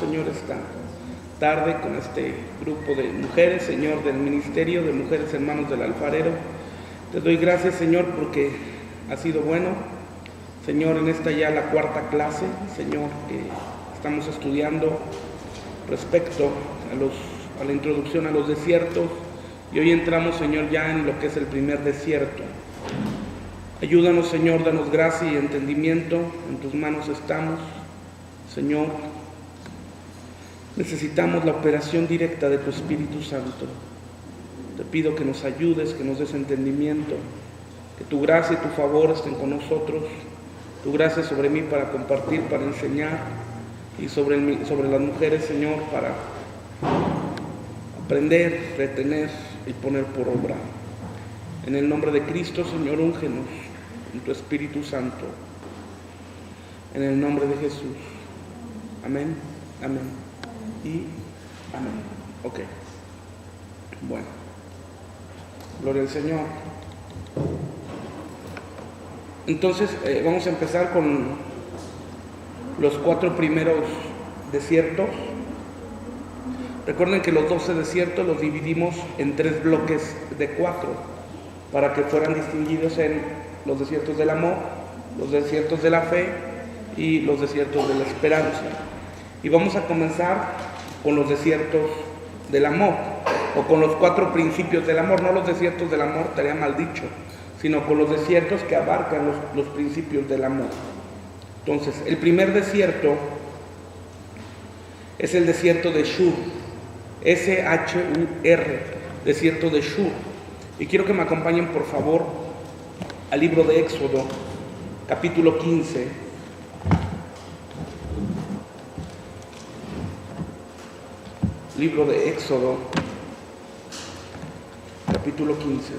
Señor, esta tarde con este grupo de mujeres, Señor, del Ministerio de Mujeres Hermanos del Alfarero. Te doy gracias, Señor, porque ha sido bueno. Señor, en esta ya la cuarta clase, Señor, que estamos estudiando respecto a la introducción a los desiertos, y hoy entramos, Señor, ya en lo que es el primer desierto. Ayúdanos, Señor, danos gracia y entendimiento, en tus manos estamos, Señor. Necesitamos la operación directa de tu Espíritu Santo. Te pido que nos ayudes, que nos des entendimiento, que tu gracia y tu favor estén con nosotros, tu gracia sobre mí para compartir, para enseñar, y sobre las mujeres, Señor, para aprender, retener y poner por obra. En el nombre de Cristo, Señor, úngenos en tu Espíritu Santo. En el nombre de Jesús. Amén, amén y amén. Ok. Bueno. Gloria al Señor. Entonces, vamos a empezar con los 4 primeros desiertos. Recuerden que los 12 desiertos los dividimos en 3 bloques de 4 para que fueran distinguidos en los desiertos del amor, los desiertos de la fe y los desiertos de la esperanza. Y vamos a comenzar con los desiertos del amor, o con los 4 principios del amor. No los desiertos del amor, estaría mal dicho, sino con los desiertos que abarcan los principios del amor. Entonces, el primer desierto es el desierto de Shur, S-H-U-R, desierto de Shur. Y quiero que me acompañen, por favor, al libro de Éxodo, capítulo 15. Libro de Éxodo, capítulo 15.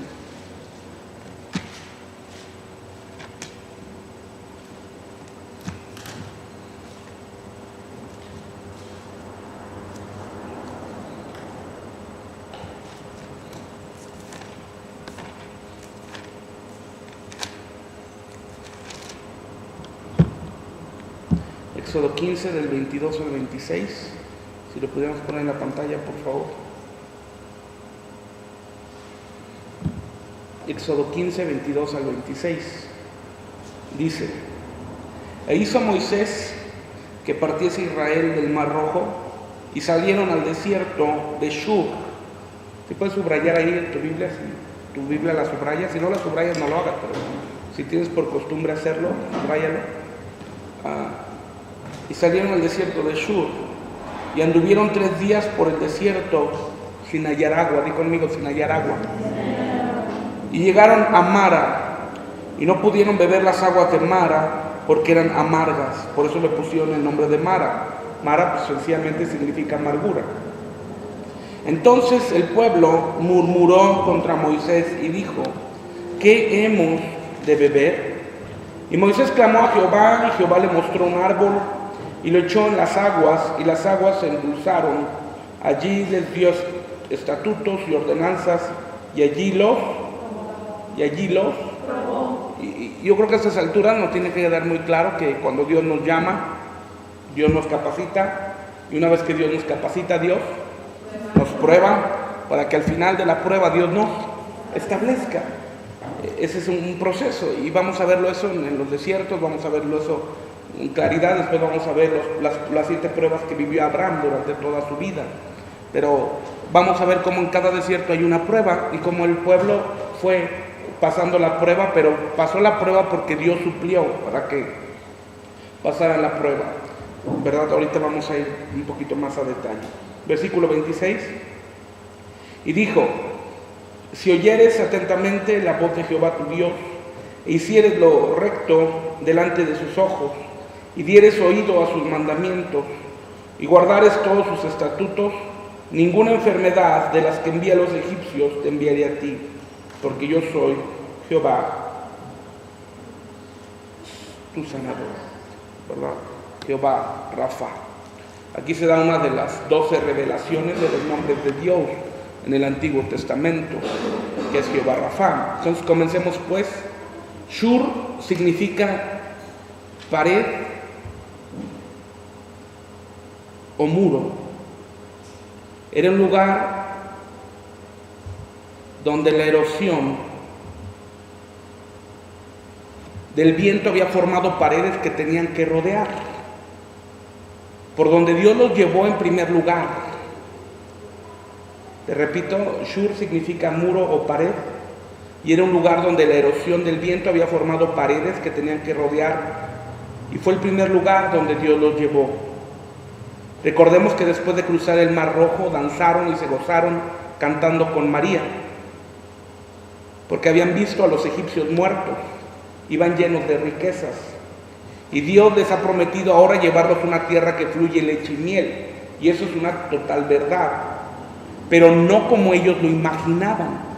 Éxodo 15, del 22 al 26. Si lo pudiéramos poner en la pantalla, por favor. Éxodo 15, 22 al 26. Dice: E hizo Moisés que partiese Israel del Mar Rojo, y salieron al desierto de Shur. Si puedes subrayar ahí en tu Biblia, si tu Biblia la subraya. Si no la subrayas, no lo hagas, pero si tienes por costumbre hacerlo, subráyalo. Y salieron al desierto de Shur, y anduvieron 3 días por el desierto sin hallar agua. Di conmigo, sin hallar agua. Y llegaron a Mara, y no pudieron beber las aguas de Mara, porque eran amargas. Por eso le pusieron el nombre de Mara. Mara, pues sencillamente significa amargura. Entonces el pueblo murmuró contra Moisés y dijo: ¿qué hemos de beber? Y Moisés clamó a Jehová, y Jehová le mostró un árbol, y lo echó en las aguas, y las aguas se endulzaron. Allí les dio estatutos y ordenanzas, y allí los. Y yo creo que a estas alturas nos tiene que quedar muy claro que cuando Dios nos llama, Dios nos capacita, y una vez que Dios nos capacita, Dios nos prueba, para que al final de la prueba Dios nos establezca. Ese es un proceso, y vamos a verlo eso en los desiertos, vamos a verlo eso en claridad. Después vamos a ver las 7 pruebas que vivió Abraham durante toda su vida. Pero vamos a ver cómo en cada desierto hay una prueba, y cómo el pueblo fue pasando la prueba, pero pasó la prueba porque Dios suplió para que pasaran la prueba, ¿verdad? Ahorita vamos a ir un poquito más a detalle. Versículo 26. Y dijo: si oyeres atentamente la voz de Jehová tu Dios, e hicieres lo recto delante de sus ojos, y dieres oído a sus mandamientos, y guardares todos sus estatutos, ninguna enfermedad de las que envía a los egipcios te enviaré a ti, porque yo soy Jehová, tu sanador, ¿verdad? Jehová Rafa. Aquí se da una de las 12 revelaciones de los nombres de Dios en el Antiguo Testamento, que es Jehová Rafa. Entonces comencemos pues. Shur significa pared o muro. Era un lugar donde la erosión del viento había formado paredes que tenían que rodear, por donde Dios los llevó en primer lugar. Te repito, Shur significa muro o pared, y era un lugar donde la erosión del viento había formado paredes que tenían que rodear, y fue el primer lugar donde Dios los llevó. Recordemos que después de cruzar el Mar Rojo, danzaron y se gozaron cantando con María, porque habían visto a los egipcios muertos, iban llenos de riquezas, y Dios les ha prometido ahora llevarlos a una tierra que fluye leche y miel, y eso es una total verdad, pero no como ellos lo imaginaban.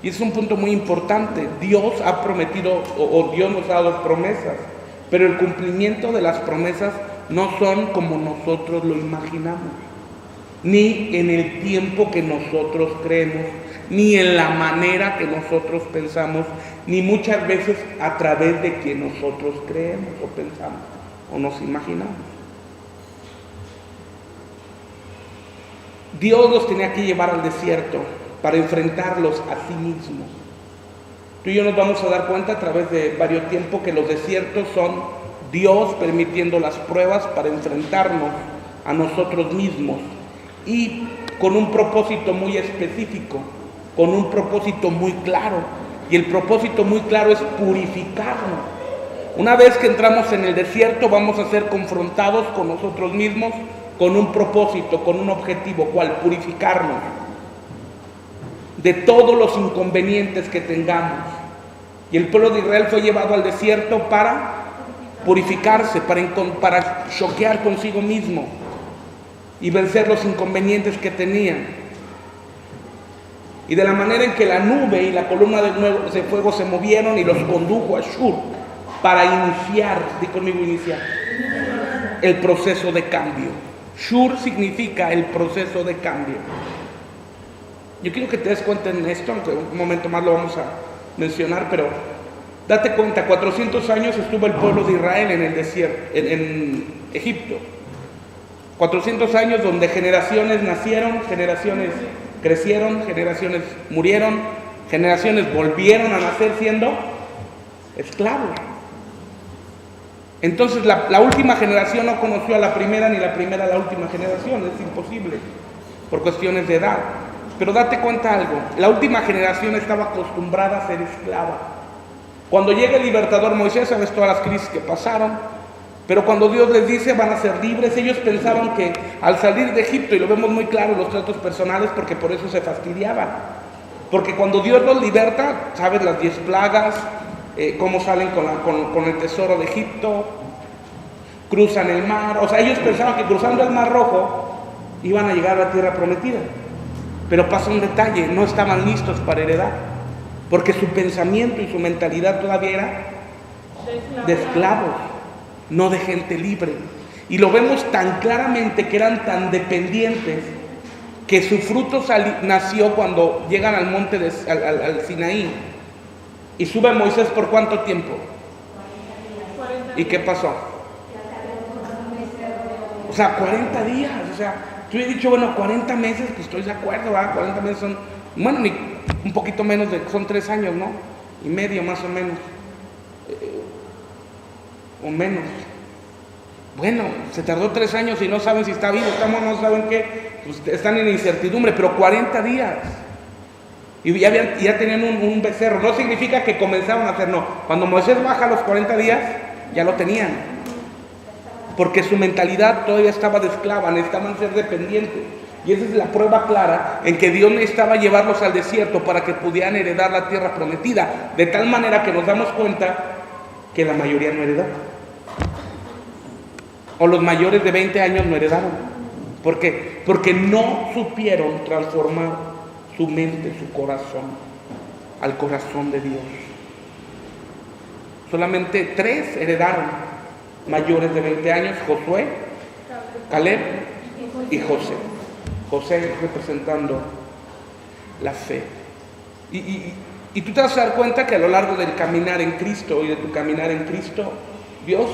Y es un punto muy importante. Dios ha prometido, o Dios nos ha dado promesas, pero el cumplimiento de las promesas no son como nosotros lo imaginamos, ni en el tiempo que nosotros creemos, ni en la manera que nosotros pensamos, ni muchas veces a través de quien nosotros creemos o pensamos o nos imaginamos. Dios los tenía que llevar al desierto para enfrentarlos a sí mismos. Tú y yo nos vamos a dar cuenta a través de varios tiempos que los desiertos son Dios permitiendo las pruebas para enfrentarnos a nosotros mismos, y con un propósito muy específico, con un propósito muy claro, y el propósito muy claro es purificarnos. Una vez que entramos en el desierto, vamos a ser confrontados con nosotros mismos, con un propósito, con un objetivo, ¿cuál? Purificarnos de todos los inconvenientes que tengamos. Y el pueblo de Israel fue llevado al desierto para purificarse, para choquear consigo mismo y vencer los inconvenientes que tenían. Y de la manera en que la nube y la columna de fuego se movieron y los condujo a Shur para iniciar, di conmigo, iniciar el proceso de cambio. Shur significa el proceso de cambio. Yo quiero que te des cuenta en esto, aunque un momento más lo vamos a mencionar, pero date cuenta, 400 años estuvo el pueblo de Israel en el desierto, en Egipto. 400 años donde generaciones nacieron, generaciones crecieron, generaciones murieron, generaciones volvieron a nacer siendo esclavos. Entonces la última generación no conoció a la primera, ni la primera a la última generación. Es imposible por cuestiones de edad. Pero date cuenta algo, la última generación estaba acostumbrada a ser esclava. Cuando llega el libertador Moisés, sabes todas las crisis que pasaron, pero cuando Dios les dice van a ser libres, ellos pensaban que al salir de Egipto, y lo vemos muy claro en los tratos personales, porque por eso se fastidiaban, porque cuando Dios los liberta, sabes, las 10 plagas, cómo salen con el tesoro de Egipto, cruzan el mar, o sea, ellos pensaban que cruzando el Mar Rojo iban a llegar a la tierra prometida. Pero pasa un detalle, no estaban listos para heredar, porque su pensamiento y su mentalidad todavía era de esclavos, no de gente libre. Y lo vemos tan claramente que eran tan dependientes que su fruto nació cuando llegan al monte al Sinaí. Y sube Moisés ¿por cuánto tiempo? 40 días. ¿Y qué pasó? O sea, 40 días, o sea, yo he dicho, bueno, 40 meses, pues estoy de acuerdo, ¿verdad? 40 meses son, bueno, ni un poquito menos, son 3 años, ¿no? Y medio más o menos, o menos. Bueno, se tardó 3 años y no saben si está vivo, no saben qué, pues están en incertidumbre, pero 40 días. Y ya tenían un becerro, no significa que comenzaron a hacer, no. Cuando Moisés baja a los 40 días, ya lo tenían. Porque su mentalidad todavía estaba de esclava, necesitaban ser dependientes. Y esa es la prueba clara en que Dios necesitaba llevarlos al desierto para que pudieran heredar la tierra prometida. De tal manera que nos damos cuenta que la mayoría no heredó. O los mayores de 20 años no heredaron. ¿Por qué? Porque no supieron transformar su mente, su corazón, al corazón de Dios. Solamente 3 heredaron. Mayores de 20 años, Josué, Caleb y José. José representando la fe. Y tú te vas a dar cuenta que a lo largo del caminar en Cristo y de tu caminar en Cristo, Dios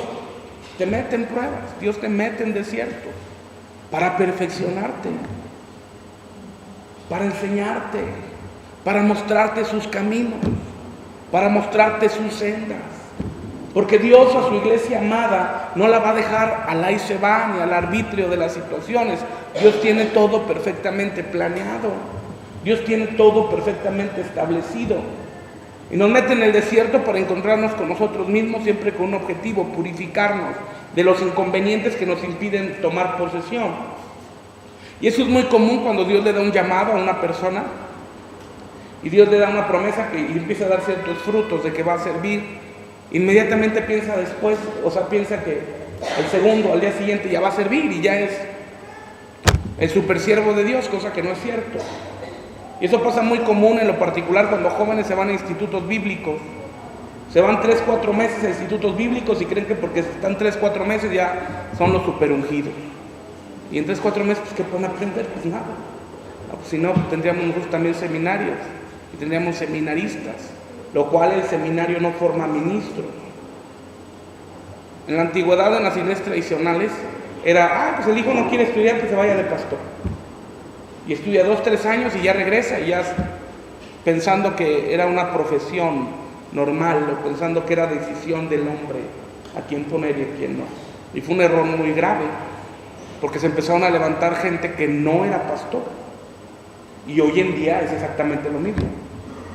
te mete en pruebas, Dios te mete en desiertos. para perfeccionarte, para enseñarte, para mostrarte sus caminos, para mostrarte sus sendas. Porque Dios a su iglesia amada no la va a dejar al ahí se va ni al arbitrio de las situaciones. Dios tiene todo perfectamente planeado. Dios tiene todo perfectamente establecido. Y nos mete en el desierto para encontrarnos con nosotros mismos, siempre con un objetivo: purificarnos de los inconvenientes que nos impiden tomar posesión. Y eso es muy común cuando Dios le da un llamado a una persona y Dios le da una promesa y empieza a dar ciertos frutos de que va a servir. Inmediatamente piensa después, piensa que el segundo, al día siguiente ya va a servir y ya es el supersiervo de Dios, cosa que no es cierto. Y eso pasa muy común en lo particular cuando jóvenes se van a institutos bíblicos. Se van 3-4 meses a institutos bíblicos y creen que porque están 3-4 meses ya son los superungidos. Y en 3-4 meses, pues, ¿qué pueden aprender? Pues nada. Pues, si no, tendríamos nosotros también seminarios y tendríamos seminaristas, lo cual el seminario no forma ministros. En la antigüedad, en las iglesias tradicionales, era, pues el hijo no quiere estudiar, que se vaya de pastor. Y estudia 2-3 años y ya regresa, y ya pensando que era una profesión normal, o pensando que era decisión del hombre a quién poner y a quién no. Y fue un error muy grave, porque se empezaron a levantar gente que no era pastor. Y hoy en día es exactamente lo mismo.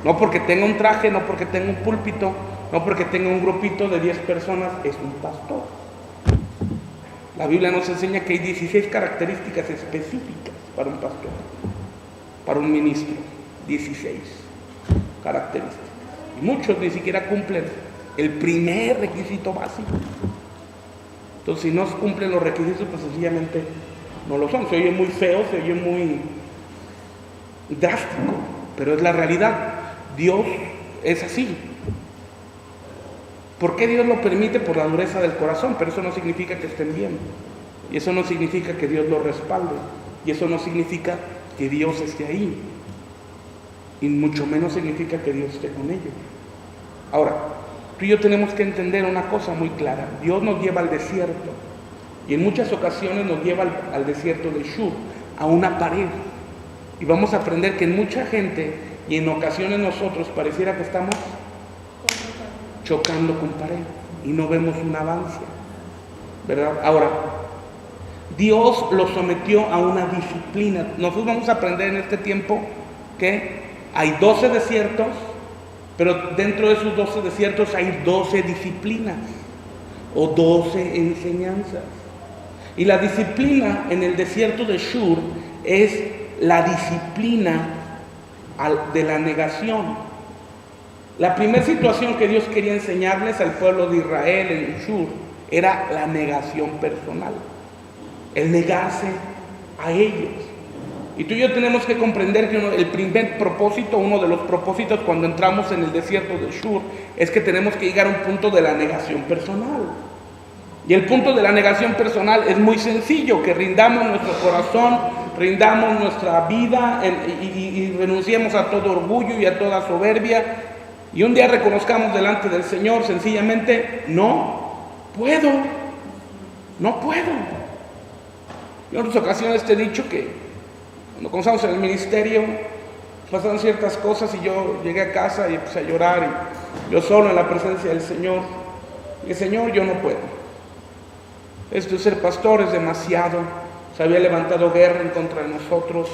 No porque tenga un traje, no porque tenga un púlpito, no porque tenga un grupito de 10 personas, es un pastor. La Biblia nos enseña que hay 16 características específicas para un pastor, para un ministro. 16 características. Y muchos ni siquiera cumplen el primer requisito básico. Entonces, si no cumplen los requisitos, pues sencillamente no lo son. Se oye muy feo, se oye muy drástico, pero es la realidad. Dios es así. ¿Por qué Dios lo permite? Por la dureza del corazón, pero eso no significa que estén bien. Y eso no significa que Dios los respalde. Y eso no significa que Dios esté ahí. Y mucho menos significa que Dios esté con ellos. Ahora, tú y yo tenemos que entender una cosa muy clara. Dios nos lleva al desierto. Y en muchas ocasiones nos lleva al desierto de Shur, a una pared. Y vamos a aprender que en mucha gente y en ocasiones nosotros pareciera que estamos chocando con pared y no vemos un avance, ¿verdad? Ahora, Dios lo sometió a una disciplina. Nosotros vamos a aprender en este tiempo que hay 12 desiertos, pero dentro de esos 12 desiertos hay 12 disciplinas o 12 enseñanzas. Y la disciplina en el desierto de Shur es la disciplina de la negación. La primera situación que Dios quería enseñarles al pueblo de Israel en Shur era la negación personal, el negarse a ellos. Y tú y yo tenemos que comprender que el primer propósito, uno de los propósitos cuando entramos en el desierto de Shur, es que tenemos que llegar a un punto de la negación personal. Y el punto de la negación personal es muy sencillo: que rindamos nuestro corazón, rindamos nuestra vida y renunciemos a todo orgullo y a toda soberbia. Y un día reconozcamos delante del Señor sencillamente: no puedo. Yo en otras ocasiones te he dicho que cuando comenzamos en el ministerio pasaron ciertas cosas y yo llegué a casa y empecé a llorar, y yo solo en la presencia del Señor. Y dije: Señor, yo no puedo. Esto de ser pastor es demasiado. Se había levantado guerra en contra de nosotros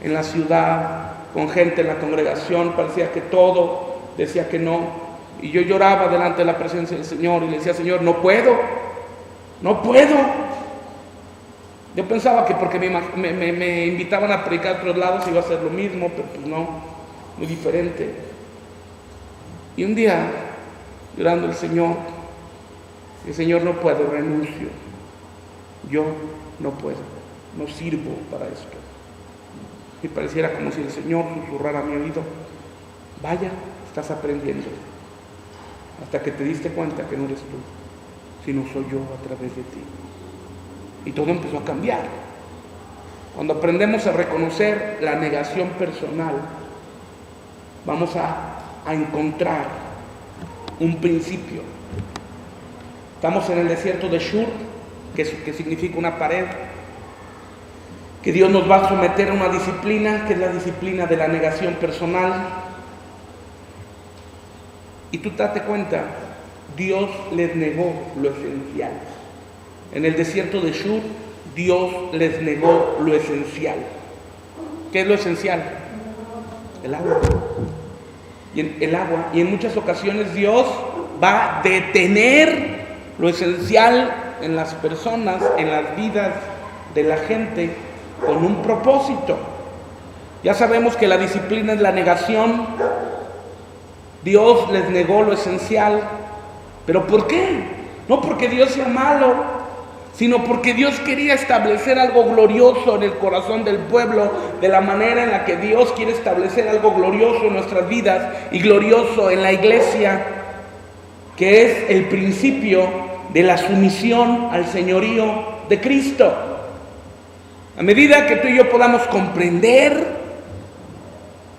en la ciudad, con gente en la congregación, parecía que todo decía que no. Y yo lloraba delante de la presencia del Señor y le decía: Señor, no puedo. Yo pensaba que porque me invitaban a predicar a otros lados iba a ser lo mismo, pero pues no, muy diferente. Y un día, llorando el Señor no puedo, renuncio. Yo no puedo, no sirvo para esto. Y pareciera como si el Señor susurrara a mi oído: vaya, estás aprendiendo, hasta que te diste cuenta que no eres tú, sino soy yo a través de ti. Y todo empezó a cambiar. Cuando aprendemos a reconocer la negación personal, vamos a encontrar un principio. Estamos en el desierto de Shur, que significa una pared. que Dios nos va a someter a una disciplina, que es la disciplina de la negación personal. Y tú date cuenta, Dios les negó lo esencial. En el desierto de Shur, Dios les negó lo esencial. ¿Qué es lo esencial? El agua. Y en muchas ocasiones Dios va a detener lo esencial en las personas, en las vidas de la gente, con un propósito. Ya sabemos que la disciplina es la negación. Dios les negó lo esencial. ¿Pero por qué? No porque Dios sea malo, sino porque Dios quería establecer algo glorioso en el corazón del pueblo, de la manera en la que Dios quiere establecer algo glorioso en nuestras vidas y glorioso en la iglesia, que es el principio de la sumisión al señorío de Cristo. A medida que tú y yo podamos comprender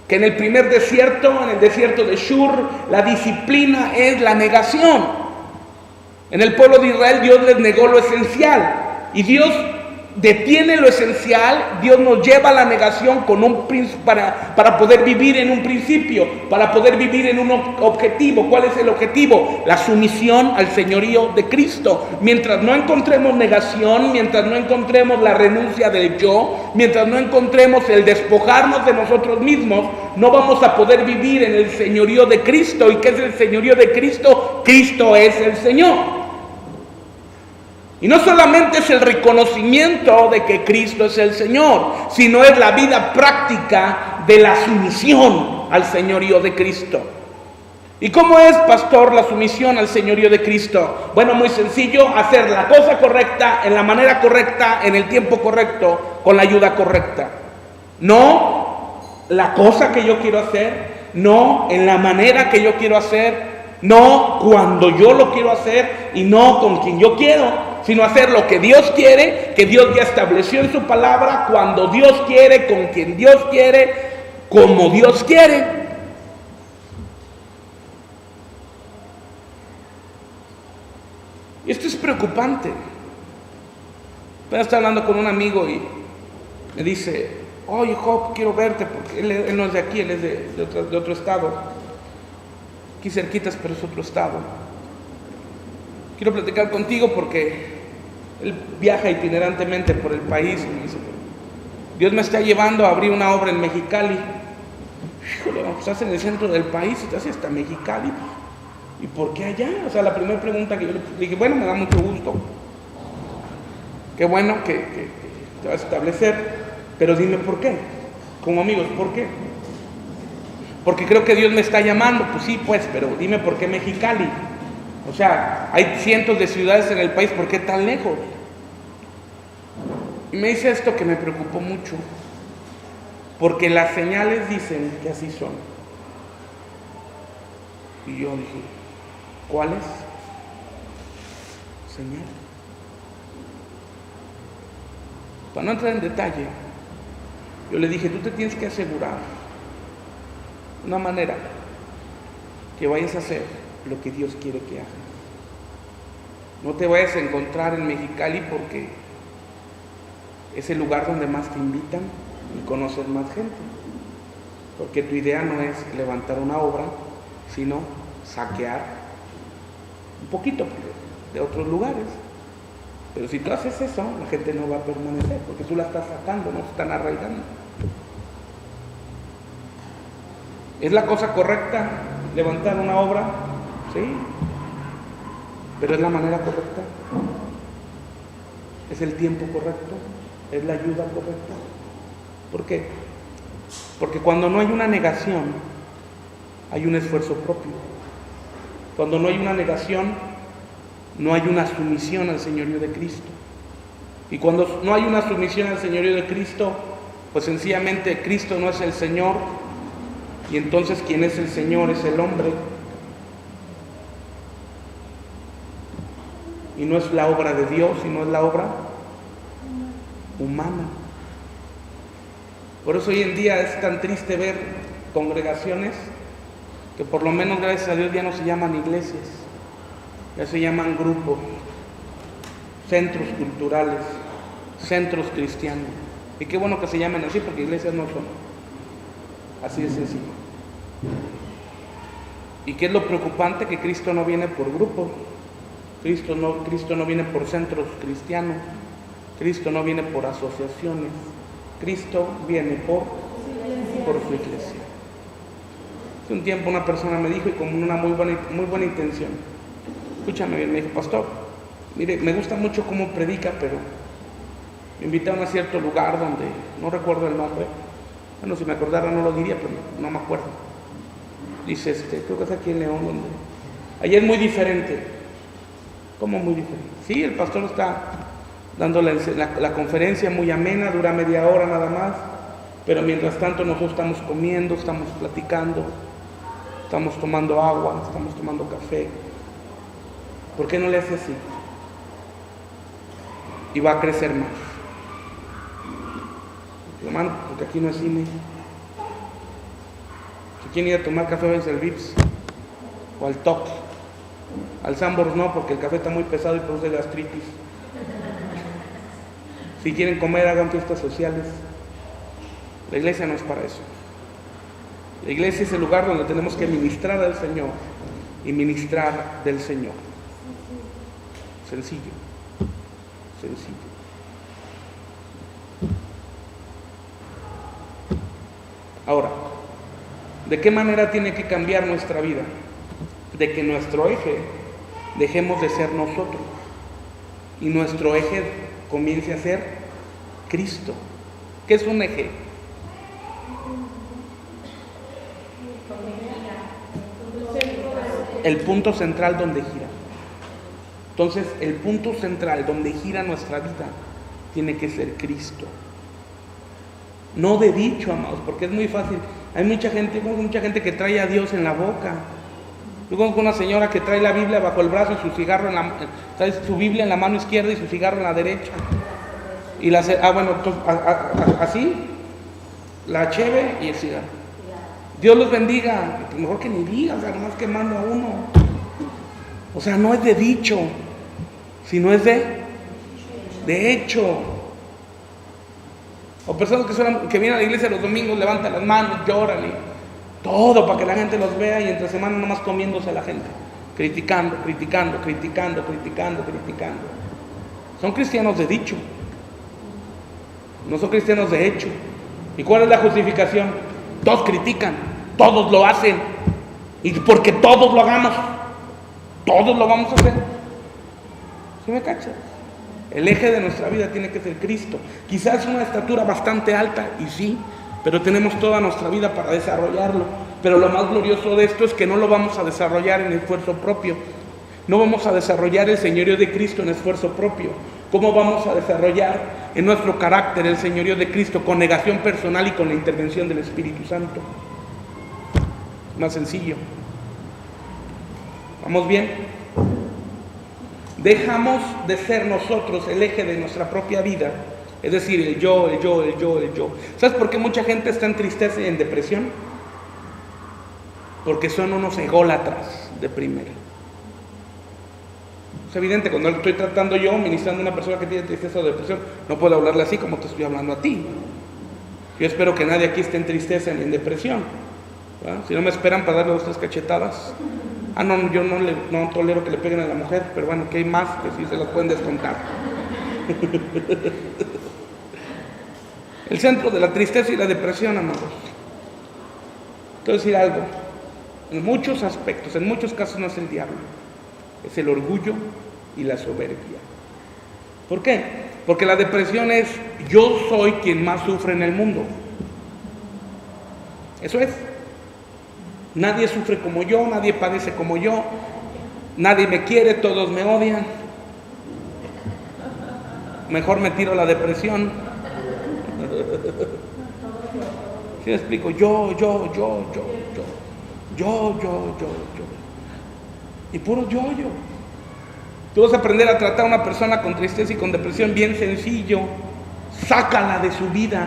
que en el primer desierto, en el desierto de Shur, la disciplina es la negación. En el pueblo de Israel Dios les negó lo esencial y Dios detiene lo esencial. Dios nos lleva a la negación para poder vivir en un principio, para poder vivir en un objetivo. ¿Cuál es el objetivo? La sumisión al señorío de Cristo. Mientras no encontremos negación, mientras no encontremos la renuncia del yo, mientras no encontremos el despojarnos de nosotros mismos, no vamos a poder vivir en el señorío de Cristo. ¿Y qué es el señorío de Cristo? Cristo es el Señor. Y no solamente es el reconocimiento de que Cristo es el Señor, sino es la vida práctica de la sumisión al señorío de Cristo. ¿Y cómo es, pastor, la sumisión al señorío de Cristo? Bueno, muy sencillo: hacer la cosa correcta, en la manera correcta, en el tiempo correcto, con la ayuda correcta. No la cosa que yo quiero hacer, no en la manera que yo quiero hacer, no cuando yo lo quiero hacer y no con quien yo quiero, sino hacer lo que Dios quiere, que Dios ya estableció en su palabra, cuando Dios quiere, con quien Dios quiere, como Dios quiere. Y esto es preocupante. Apenas estaba hablando con un amigo y me dice: oye, Job, quiero verte, porque él no es de aquí, él es de otro estado. Aquí cerquitas, pero es otro estado. Quiero platicar contigo porque él viaja itinerantemente por el país y me dice: Dios me está llevando a abrir una obra en Mexicali. Híjole, estás en el centro del país y estás hasta Mexicali. ¿Y por qué allá? O sea, la primera pregunta que yo le dije: bueno, me da mucho gusto. Qué bueno que te vas a establecer, pero dime por qué. Como amigos, ¿por qué? Porque creo que Dios me está llamando. Pues sí, pues, pero dime por qué Mexicali. O sea, hay cientos de ciudades en el país, ¿por qué tan lejos? Y me dice esto que me preocupó mucho, porque las señales dicen que así son. Y yo dije: ¿cuáles señales? Para no entrar en detalle, yo le dije: tú te tienes que asegurar una manera que vayas a hacer lo que Dios quiere que hagas. No te vayas a encontrar en Mexicali porque es el lugar donde más te invitan y conoces más gente. Porque tu idea no es levantar una obra, sino saquear un poquito de otros lugares. Pero si tú haces eso, la gente no va a permanecer, porque tú la estás sacando, no se están arraigando. ¿Es la cosa correcta levantar una obra? Sí. ¿Pero es la manera correcta? ¿Es el tiempo correcto? ¿Es la ayuda correcta? ¿Por qué? Porque cuando no hay una negación, hay un esfuerzo propio. Cuando no hay una negación, no hay una sumisión al señorío de Cristo. Y cuando no hay una sumisión al señorío de Cristo, pues sencillamente Cristo no es el Señor, y entonces quien es el Señor es el hombre. Y no es la obra de Dios, sino es la obra humana. Por eso hoy en día es tan triste ver congregaciones que por lo menos, gracias a Dios, ya no se llaman iglesias, ya se llaman grupos, centros culturales, centros cristianos. Y qué bueno que se llamen así, porque iglesias no son. Así de sencillo. ¿Y qué es lo preocupante? Que Cristo no viene por grupos. Cristo no viene por centros cristianos. Cristo no viene por asociaciones. Cristo viene por su iglesia. Hace un tiempo una persona me dijo, y con una muy buena intención, escúchame bien, me dijo: pastor, mire, me gusta mucho cómo predica, pero me invitaron a cierto lugar donde no recuerdo el nombre. Bueno, si me acordara no lo diría, pero no me acuerdo. Dice, creo que es aquí en León, donde allá es muy diferente. ¿Cómo muy diferente? Sí, el pastor está dando la conferencia muy amena, dura media hora nada más, pero mientras tanto nosotros estamos comiendo, estamos platicando, estamos tomando agua, estamos tomando café. ¿Por qué no le hace así? Y va a crecer más. Hermano, porque aquí no es cine. Si quieren ir a tomar café, váyanse al Vips o al Tox. Al Sambors no, porque el café está muy pesado y produce gastritis. Si quieren comer, hagan fiestas sociales. La iglesia no es para eso. La iglesia es el lugar donde tenemos que ministrar al Señor y ministrar del Señor. Sencillo. Sencillo. Ahora, ¿de qué manera tiene que cambiar nuestra vida? De que nuestro eje dejemos de ser nosotros y nuestro eje comience a ser Cristo. ¿Qué es un eje? El punto central donde gira. Entonces, el punto central donde gira nuestra vida tiene que ser Cristo. No de dicho, amados, porque es muy fácil. Hay mucha gente que trae a Dios en la boca. Yo conozco una señora que trae la Biblia bajo el brazo y su cigarro trae su Biblia en la mano izquierda y su cigarro en la derecha. Y así, la cheve y el cigarro. Dios los bendiga. Mejor que ni diga, o sea, nomás quemando a uno. O sea, no es de dicho, sino es de hecho. O personas que vienen a la iglesia los domingos, levantan las manos, lloran y todo para que la gente los vea, y entre semana nomás comiéndose a la gente, criticando. Son cristianos de dicho, no son cristianos de hecho. ¿Y cuál es la justificación? Todos critican, todos lo hacen, y porque todos lo hagamos, todos lo vamos a hacer. ¿Sí me cachas? El eje de nuestra vida tiene que ser Cristo. Quizás una estatura bastante alta, y sí, pero tenemos toda nuestra vida para desarrollarlo. Pero lo más glorioso de esto es que no lo vamos a desarrollar en esfuerzo propio. No vamos a desarrollar el señorío de Cristo en esfuerzo propio. ¿Cómo vamos a desarrollar en nuestro carácter el señorío de Cristo? Con negación personal y con la intervención del Espíritu Santo. Más sencillo. ¿Vamos bien? Dejamos de ser nosotros el eje de nuestra propia vida, es decir, el yo. ¿Sabes por qué mucha gente está en tristeza y en depresión? Porque son unos ególatras de primera. Es evidente, cuando estoy tratando yo, ministrando a una persona que tiene tristeza o depresión, no puedo hablarle así como te estoy hablando a ti. Yo espero que nadie aquí esté en tristeza ni en depresión, ¿verdad? Si no me esperan para darle 2 o 3 cachetadas. No, yo no tolero que le peguen a la mujer, pero bueno, que hay más que sí se las pueden descontar. El centro de la tristeza y la depresión, amados. Te voy a decir algo. En muchos aspectos, en muchos casos no es el diablo, es el orgullo y la soberbia. ¿Por qué? Porque la depresión es: yo soy quien más sufre en el mundo. Eso es. Nadie sufre como yo, nadie padece como yo, nadie me quiere, todos me odian. Mejor me tiro a la depresión. ¿Sí me explico? Yo. Y puro yo. Tú vas a aprender a tratar a una persona con tristeza y con depresión bien sencillo. Sácala de su vida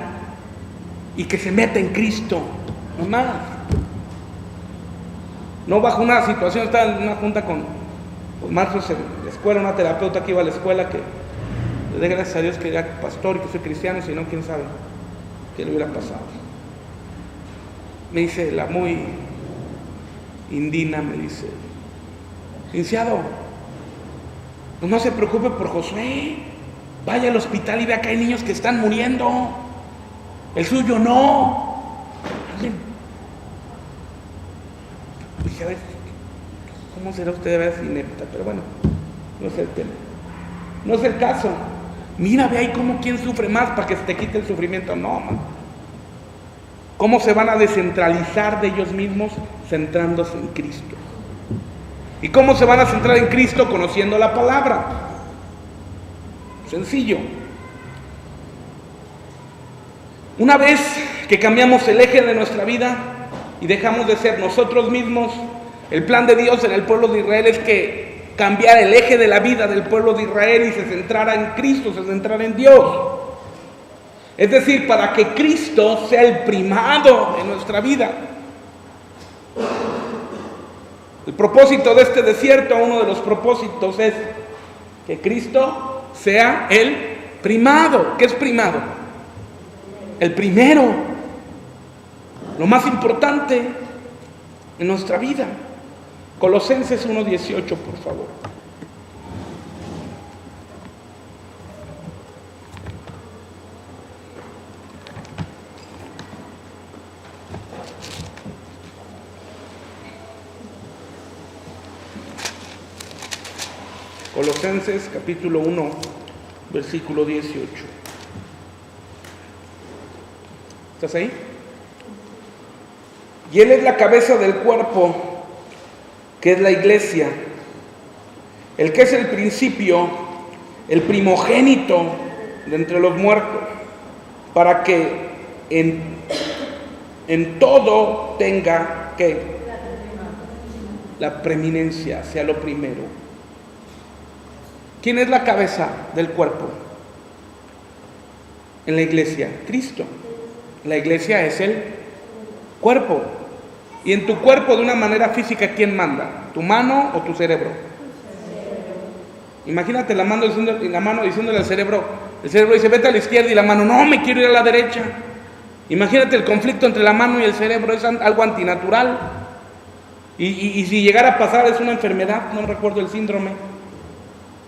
y que se meta en Cristo, no más. No bajo una situación, estaba en una junta con maestros en la escuela, una terapeuta que iba a la escuela, que le dé gracias a Dios que era pastor y que soy cristiano, si no, quién sabe qué le hubiera pasado. Me dice la muy indina, me dice: licenciado, pues no se preocupe por Josué, vaya al hospital y vea que hay niños que están muriendo, el suyo no. Dije, a ver, ¿cómo será usted de veras inepta? Pero bueno, no es el tema, no es el caso. Mira, ve ahí cómo quién sufre más para que se te quite el sufrimiento. No, man. ¿Cómo se van a descentralizar de ellos mismos centrándose en Cristo? ¿Y cómo se van a centrar en Cristo? Conociendo la palabra. Sencillo. Una vez que cambiamos el eje de nuestra vida y dejamos de ser nosotros mismos, el plan de Dios en el pueblo de Israel es que cambiara el eje de la vida del pueblo de Israel y se centrara en Cristo, se centrara en Dios. Es decir, para que Cristo sea el primado de nuestra vida. El propósito de este desierto, uno de los propósitos, es que Cristo sea el primado. ¿Qué es primado? El primero, lo más importante en nuestra vida. Colosenses 1:18, por favor. Colosenses capítulo 1, versículo 18. ¿Estás ahí? Y Él es la cabeza del cuerpo, que es la iglesia, el que es el principio, el primogénito de entre los muertos, para que en todo tenga que la preeminencia, sea lo primero. ¿Quién es la cabeza del cuerpo? En la iglesia, Cristo. La iglesia es el cuerpo. Y en tu cuerpo, de una manera física, ¿quién manda? ¿Tu mano o tu cerebro? Imagínate la mano diciéndole al cerebro. El cerebro dice, vete a la izquierda, y la mano, no, me quiero ir a la derecha. Imagínate el conflicto entre la mano y el cerebro, es algo antinatural. Y si llegara a pasar, es una enfermedad, no recuerdo el síndrome,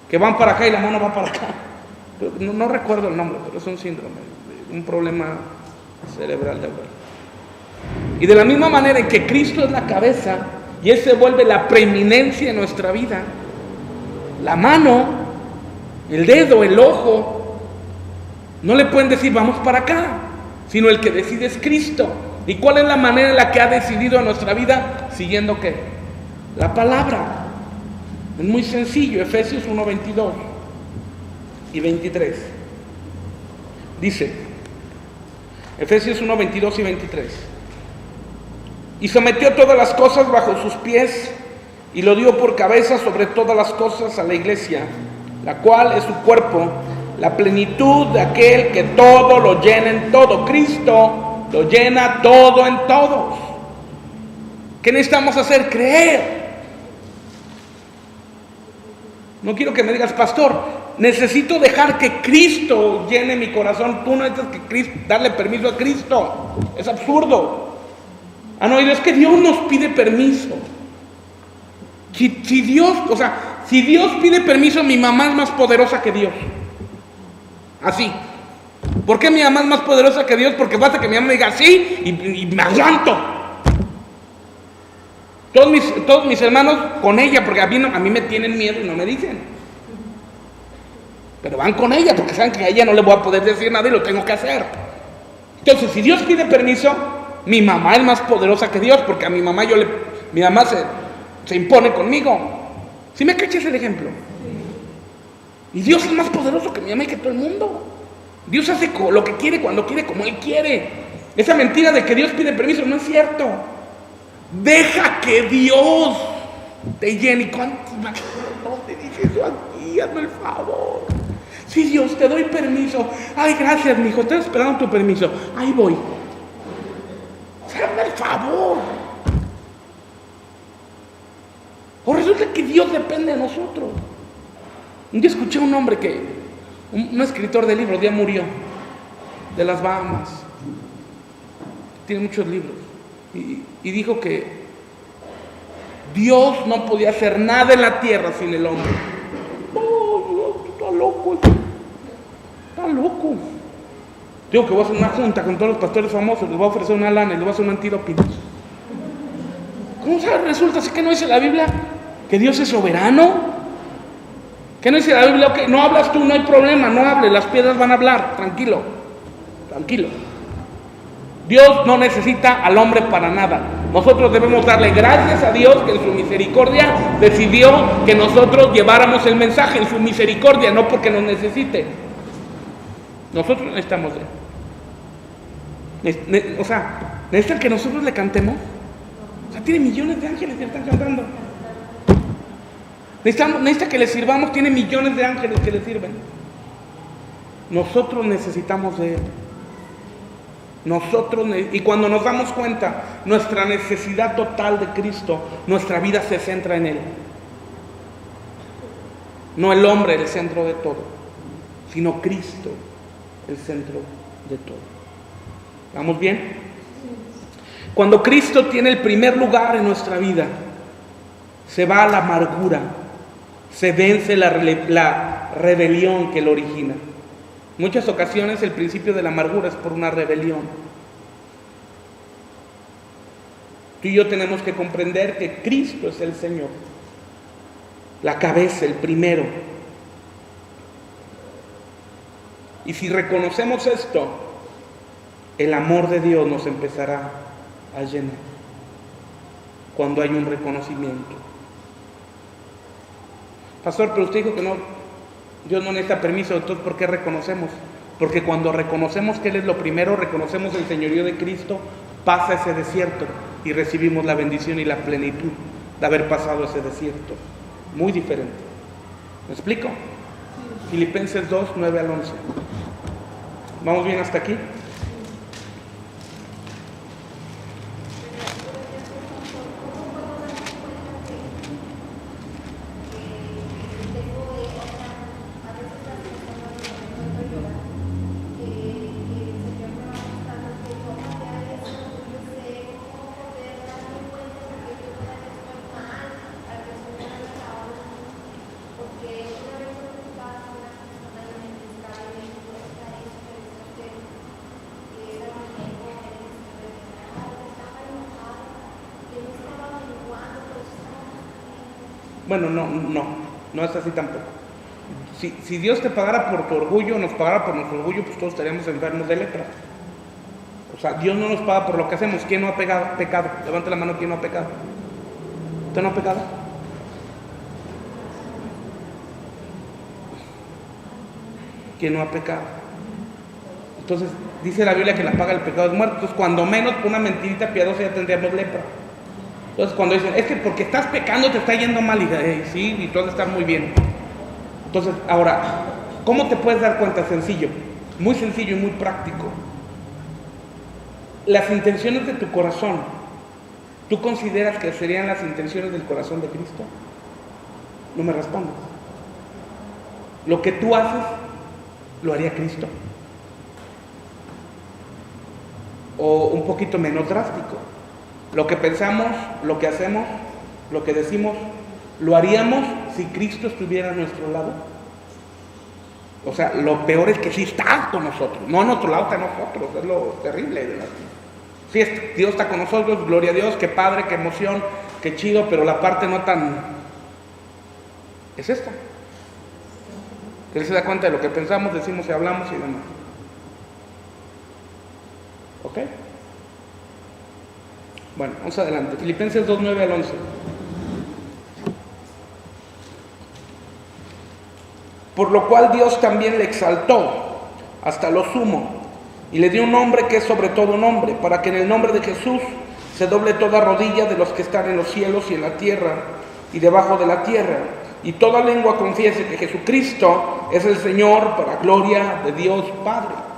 que van para acá y la mano va para acá. No recuerdo el nombre, pero es un síndrome, un problema cerebral de verdad. Y de la misma manera en que Cristo es la cabeza y Él se vuelve la preeminencia en nuestra vida, la mano, el dedo, el ojo, no le pueden decir vamos para acá, sino el que decide es Cristo. ¿Y cuál es la manera en la que ha decidido en nuestra vida? Siguiendo ¿qué? La palabra. Es muy sencillo. Efesios 1:22 y 23 dice, Efesios 1:22 y 23: y sometió todas las cosas bajo sus pies y lo dio por cabeza sobre todas las cosas a la iglesia, la cual es su cuerpo, la plenitud de aquel que todo lo llena en todo. Cristo lo llena todo en todos. ¿Qué necesitamos hacer? Creer. No quiero que me digas, pastor, necesito dejar que Cristo llene mi corazón. Tú no necesitas darle permiso a Cristo. Es absurdo. No, es que Dios nos pide permiso. Si Dios pide permiso, mi mamá es más poderosa que Dios. Así. ¿Por qué mi mamá es más poderosa que Dios? Porque basta que mi mamá me diga sí y me aguanto. Todos mis hermanos con ella, porque a mí me tienen miedo y no me dicen. Pero van con ella porque saben que a ella no le voy a poder decir nada y lo tengo que hacer. Entonces, si Dios pide permiso, mi mamá es más poderosa que Dios, porque a mi mamá mi mamá se impone conmigo. ¿Sí me cachas el ejemplo? Y Dios es más poderoso que mi mamá y que todo el mundo. Dios hace lo que quiere, cuando quiere, como Él quiere. Esa mentira de que Dios pide permiso no es cierto. Deja que Dios te llene. ¿Cuántos no te dije eso aquí? Hazme el favor. Sí, Dios, te doy permiso. Ay, gracias, mijo, estoy esperando tu permiso. Ahí voy. Hazme el favor. O resulta que Dios depende de nosotros. Un día escuché a un hombre que Un escritor de libros, ya murió, de las Bahamas. Tiene muchos libros. Y dijo que Dios no podía hacer nada en la tierra sin el hombre. Oh, Dios, está loco. Está loco. Digo que voy a hacer una junta con todos los pastores famosos, les voy a ofrecer una lana y les voy a hacer un antidoping. ¿Cómo sabes? Resulta así que no dice la Biblia que Dios es soberano. ¿Qué no dice la Biblia? Okay, no hablas tú, no hay problema, no hables, las piedras van a hablar, tranquilo, tranquilo. Dios no necesita al hombre para nada. Nosotros debemos darle gracias a Dios que en su misericordia decidió que nosotros lleváramos el mensaje en su misericordia, no porque nos necesite. Nosotros necesitamos de él. O sea, necesitan que nosotros le cantemos. O sea, tiene millones de ángeles que le están cantando. Necesita que le sirvamos, tiene millones de ángeles que le sirven. Nosotros necesitamos de él. Y cuando nos damos cuenta, nuestra necesidad total de Cristo, nuestra vida se centra en él. No el hombre el centro de todo, sino Cristo el centro de todo. ¿Vamos bien? Cuando Cristo tiene el primer lugar en nuestra vida, se va a la amargura, se vence la rebelión que lo origina. En muchas ocasiones el principio de la amargura es por una rebelión. Tú y yo tenemos que comprender que Cristo es el Señor, la cabeza, el primero. Y si reconocemos esto, el amor de Dios nos empezará a llenar cuando hay un reconocimiento. Pastor, pero usted dijo que no, Dios no necesita permiso. Entonces, ¿por qué reconocemos? Porque cuando reconocemos que Él es lo primero, reconocemos el señorío de Cristo, pasa ese desierto y recibimos la bendición y la plenitud de haber pasado ese desierto. Muy diferente. ¿Me explico? Filipenses 2, 9 al 11. ¿Vamos bien hasta aquí? Bueno, no es así tampoco. Si Dios te pagara por tu orgullo, nos pagara por nuestro orgullo, pues todos estaríamos enfermos de lepra. O sea, Dios no nos paga por lo que hacemos. ¿Quién no ha pecado? Levante la mano, ¿quién no ha pecado? ¿Usted no ha pecado? ¿Quién no ha pecado? Entonces, dice la Biblia que la paga del pecado es muerte. Entonces, cuando menos por una mentirita piadosa ya tendríamos lepra. Entonces, cuando dicen, es que porque estás pecando te está yendo mal, y sí, y tú has de estar muy bien. Entonces, ahora, ¿cómo te puedes dar cuenta? Sencillo, muy sencillo y muy práctico. Las intenciones de tu corazón, ¿tú consideras que serían las intenciones del corazón de Cristo? No me respondas. Lo que tú haces, ¿lo haría Cristo? O un poquito menos drástico. Lo que pensamos, lo que hacemos, lo que decimos, ¿lo haríamos si Cristo estuviera a nuestro lado? O sea, lo peor es que sí está con nosotros, no a nuestro lado, está a nosotros, es lo terrible de la vida. Sí, Dios está con nosotros, gloria a Dios, qué padre, qué emoción, qué chido, pero la parte no tan... es esta. Que Él se da cuenta de lo que pensamos, decimos y hablamos y demás. ¿Ok? Bueno, vamos adelante. Filipenses 2, 9 al 11. Por lo cual Dios también le exaltó hasta lo sumo y le dio un nombre que es sobre todo nombre, para que en el nombre de Jesús se doble toda rodilla de los que están en los cielos y en la tierra y debajo de la tierra, y toda lengua confiese que Jesucristo es el Señor, para gloria de Dios Padre.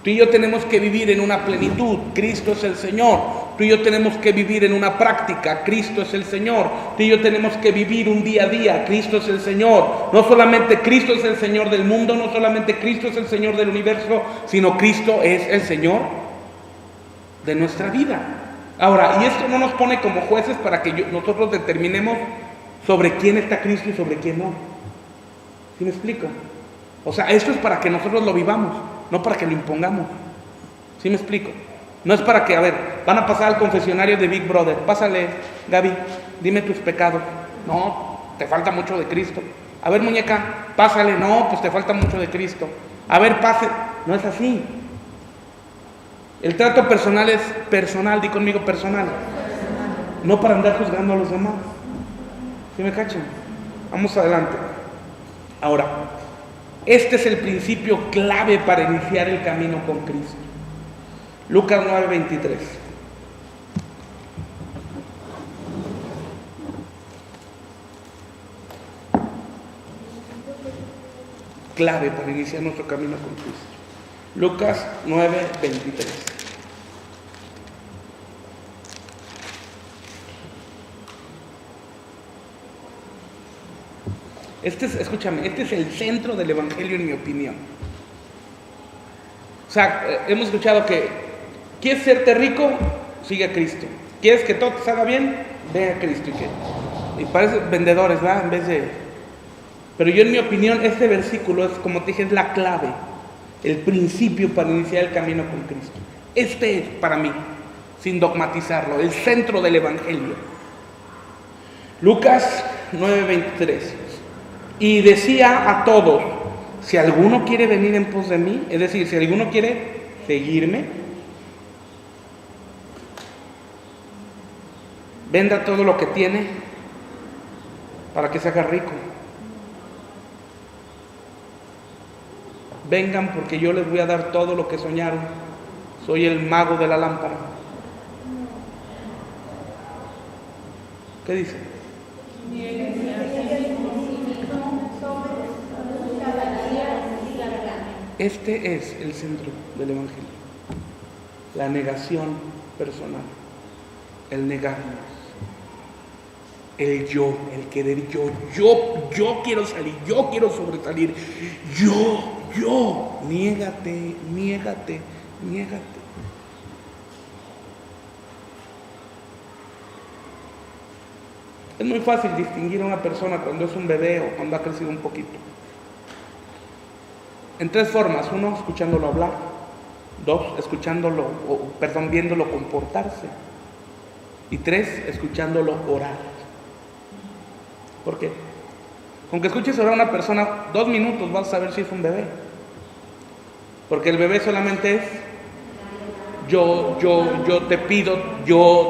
Tú y yo tenemos que vivir en una plenitud. Cristo es el Señor. Tú y yo tenemos que vivir en una práctica. Cristo es el Señor. Tú y yo tenemos que vivir un día a día. Cristo es el Señor. No solamente Cristo es el Señor del mundo, no solamente Cristo es el Señor del universo, sino Cristo es el Señor de nuestra vida. Ahora, y esto no nos pone como jueces para que nosotros determinemos sobre quién está Cristo y sobre quién no. ¿Sí me explico? O sea, esto es para que nosotros lo vivamos, no para que lo impongamos. ¿Sí me explico? No es para que, a ver, van a pasar al confesionario de Big Brother. Pásale, Gaby, dime tus pecados. No, te falta mucho de Cristo. A ver, muñeca, pásale. No, pues te falta mucho de Cristo. A ver, pase. No es así. El trato personal es personal, di conmigo personal. No para andar juzgando a los demás. ¿Sí me cachan? Vamos adelante. Ahora, este es el principio clave para iniciar el camino con Cristo. Lucas 9:23. Clave para iniciar nuestro camino con Cristo. Lucas 9:23. Escúchame, este es el centro del Evangelio en mi opinión. O sea, hemos escuchado que ¿quieres serte rico? Sigue a Cristo. ¿Quieres que todo te salga bien? Ve a Cristo. Y parece vendedores, ¿verdad? En vez de... Pero yo en mi opinión, este versículo es, como te dije, es la clave, el principio para iniciar el camino con Cristo. Este es para mí, sin dogmatizarlo, el centro del Evangelio. Lucas 9:23. Y decía a todos, si alguno quiere venir en pos de mí, es decir, si alguno quiere seguirme, venda todo lo que tiene para que se haga rico. Vengan porque yo les voy a dar todo lo que soñaron. Soy el mago de la lámpara. ¿Qué dice? Este es el centro del Evangelio. La negación personal. El negarnos. El yo, el querer yo quiero salir, yo quiero sobresalir. Yo, niégate. Es muy fácil distinguir a una persona cuando es un bebé o cuando ha crecido un poquito. En tres formas: uno, escuchándolo hablar; dos, viéndolo comportarse; y tres, escuchándolo orar. ¿Por qué? Con que escuches orar a una persona 2 minutos vas a saber si es un bebé. Porque el bebé solamente es yo te pido,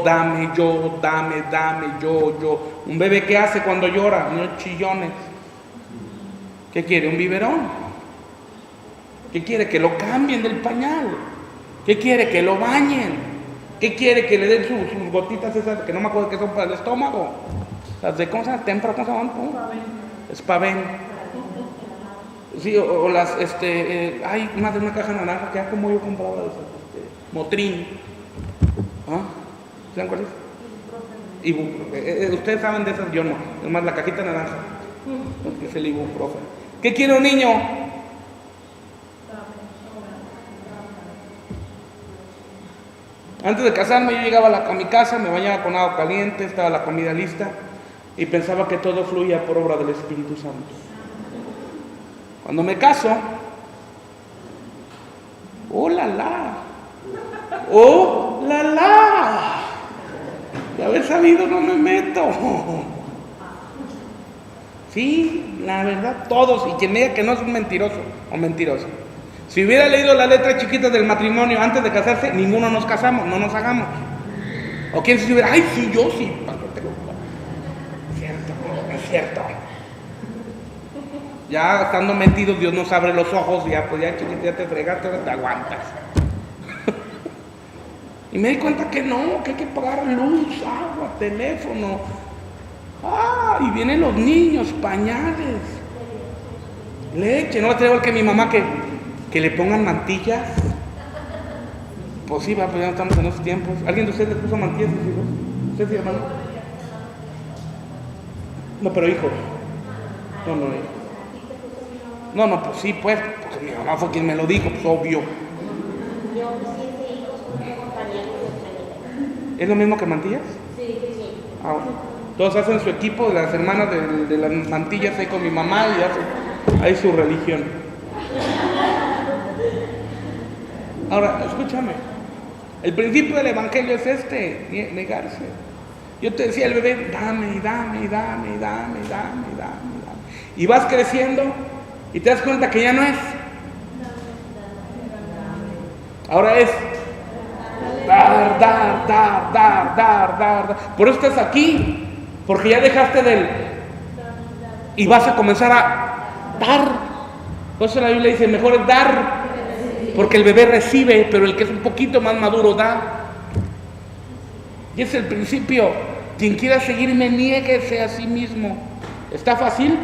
dame, yo. Un bebé, ¿qué hace cuando llora? No chillones. ¿Qué quiere? ¿Un biberón? ¿Qué quiere? Que lo cambien del pañal. ¿Qué quiere? Que lo bañen. ¿Qué quiere? Que le den sus gotitas esas que no me acuerdo que son para el estómago. Las de, ¿cómo se llama? ¿Tempra? ¿Cómo se llaman? Spaven. Sí, o las, hay más de una caja naranja que ya como yo compraba de esas, Motrin. ¿Ah? ¿Saben cuál es? Ibuprofeno. Ustedes saben de esas, yo no. Es más, la cajita naranja. Es el ibuprofeno. ¿Qué quiere un niño? Antes de casarme, yo llegaba a mi casa, me bañaba con agua caliente, estaba la comida lista y pensaba que todo fluía por obra del Espíritu Santo. Cuando me caso, ¡oh, la la! De haber sabido no me meto. Sí, la verdad, todos, y quien diga que no es un mentiroso o mentiroso. Si hubiera leído la letra chiquita del matrimonio antes de casarse, ninguno nos casamos, no nos hagamos. O quien se hubiera, ay, sí, yo sí. Es cierto. Ya estando metidos, Dios nos abre los ojos y ya, pues ya chiquita, ya te fregaste, ahora te aguantas. Y me di cuenta que no, que hay que pagar luz, agua, teléfono. Y vienen los niños, pañales, leche. No va a ser igual que mi mamá que le pongan mantillas, Pues sí, va, pero ya no estamos en esos tiempos. ¿Alguien de ustedes les puso mantillas a sus hijos? ¿Usted sí, hermano? No, pero hijos. No, no, hijos. No, pues sí, pues, porque mi mamá fue quien me lo dijo, pues obvio. Yo 7 hijos, una compañía de ¿Es lo mismo que mantillas? Sí. Ah, bueno. Todos hacen su equipo, las hermanas de las mantillas ahí con mi mamá y hacen ahí su religión. Ahora, escúchame. El principio del evangelio es negarse. Yo te decía, el bebé, dame. Y vas creciendo y te das cuenta que ya no es. Ahora es dar. Por eso estás aquí, porque ya dejaste del y vas a comenzar a dar. Por eso la Biblia dice, mejor es dar, porque el bebé recibe, pero el que es un poquito más maduro da. Y es el principio. Quien quiera seguirme, niéguese a sí mismo. ¿Está fácil?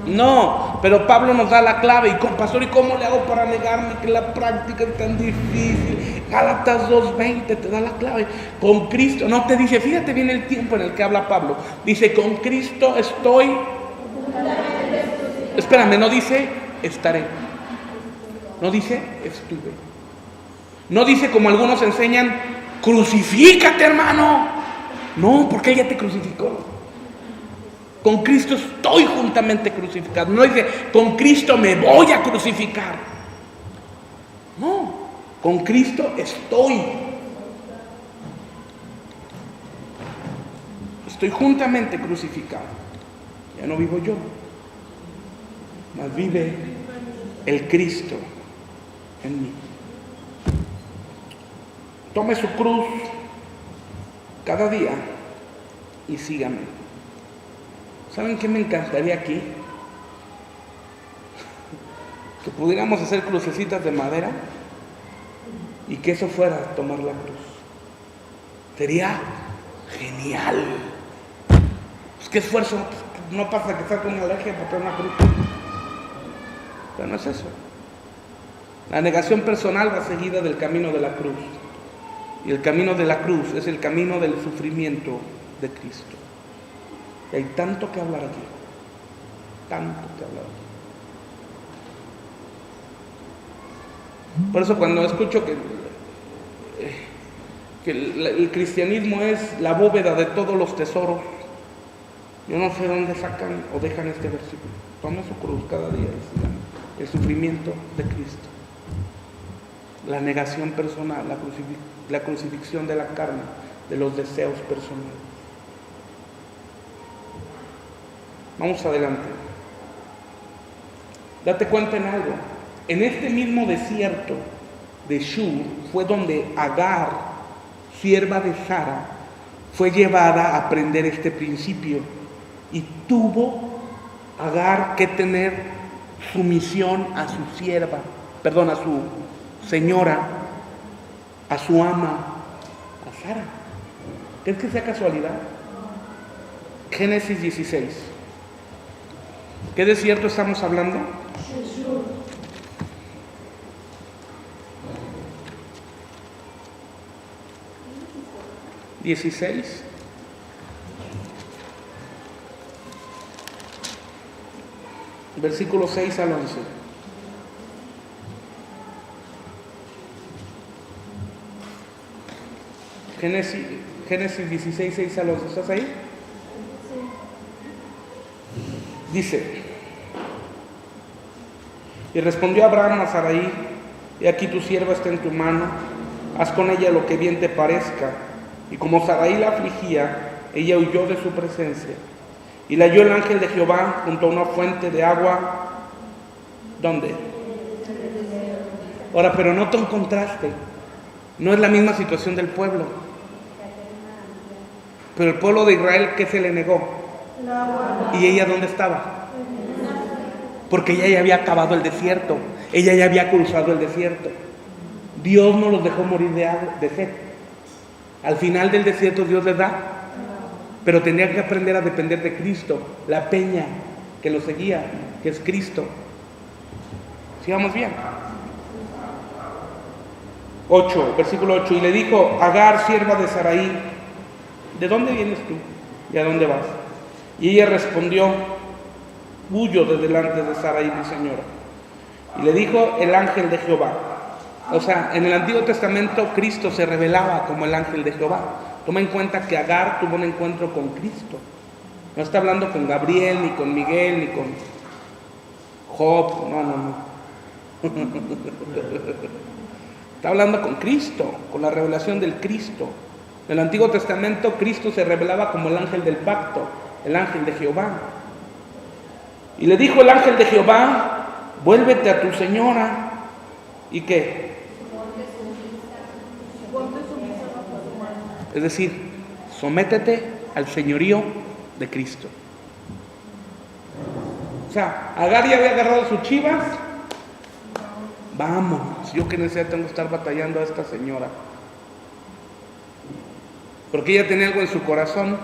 No, pero Pablo nos da la clave. Y pastor, ¿y cómo le hago para negarme? Que la práctica es tan difícil. Gálatas 2:20 te da la clave. Con Cristo, no te dice, fíjate bien el tiempo en el que habla Pablo. Dice, con Cristo estoy. Espérame, no dice estaré. No dice estuve. No dice como algunos enseñan, crucifícate, hermano. No, porque Él ya te crucificó. Con Cristo estoy juntamente crucificado. No dice, con Cristo me voy a crucificar. No, con Cristo estoy. Estoy juntamente crucificado. Ya no vivo yo, mas vive el Cristo en mí. Tome su cruz cada día y sígame. ¿Saben qué me encantaría aquí? Que pudiéramos hacer crucecitas de madera y que eso fuera tomar la cruz. Sería genial. Pues qué esfuerzo, no pasa que saque una alergia para poner una cruz. Pero no es eso. La negación personal va seguida del camino de la cruz. Y el camino de la cruz es el camino del sufrimiento de Cristo. Y hay tanto que hablar aquí. Tanto que hablar aquí. Por eso cuando escucho que el cristianismo es la bóveda de todos los tesoros, yo no sé dónde sacan o dejan este versículo. Tome su cruz cada día y sigan el sufrimiento de Cristo. La negación personal, la crucifixión de la carne, de los deseos personales. Vamos adelante. Date cuenta en algo. En este mismo desierto de Shur fue donde Agar, sierva de Sara, fue llevada a aprender este principio. Y tuvo Agar que tener sumisión a su sierva, a su señora, a su ama, a Sara. ¿Crees que sea casualidad? Génesis 16. ¿Qué desierto estamos hablando? 16. Versículo 6 al 11. Génesis 16, 6 al 11. ¿Estás ahí? Dice: y respondió Abraham a Sarai: he aquí tu sierva está en tu mano, haz con ella lo que bien te parezca. Y como Sarai la afligía, ella huyó de su presencia. Y la halló el ángel de Jehová junto a una fuente de agua. ¿Dónde? Ahora, pero nota un contraste. No es la misma situación del pueblo. Pero el pueblo de Israel, ¿qué se le negó? ¿Y ella dónde estaba? Porque ella ya había acabado el desierto. Ella ya había cruzado el desierto. Dios no los dejó morir de sed. Al final del desierto Dios les da, pero tendrían que aprender a depender de Cristo, la peña que los seguía, que es Cristo. ¿Sigamos bien? 8, versículo 8, y le dijo: Agar, sierva de Sarai, ¿de dónde vienes tú y a dónde vas? Y ella respondió: huyo de delante de Sarai, mi señora. Y le dijo: el ángel de Jehová. O sea, en el Antiguo Testamento Cristo se revelaba como el ángel de Jehová. Toma en cuenta que Agar tuvo un encuentro con Cristo. No está hablando con Gabriel, ni con Miguel, ni con Job. No. Está hablando con Cristo, con la revelación del Cristo. En el Antiguo Testamento Cristo se revelaba como el ángel del pacto, el ángel de Jehová. Y le dijo el ángel de Jehová: vuélvete a tu señora. ¿Y qué? Es decir, sométete al señorío de Cristo. O sea, Agar ya había agarrado sus chivas. Vamos, yo que necesidad tengo que estar batallando a esta señora. Porque ella tenía algo en su corazón.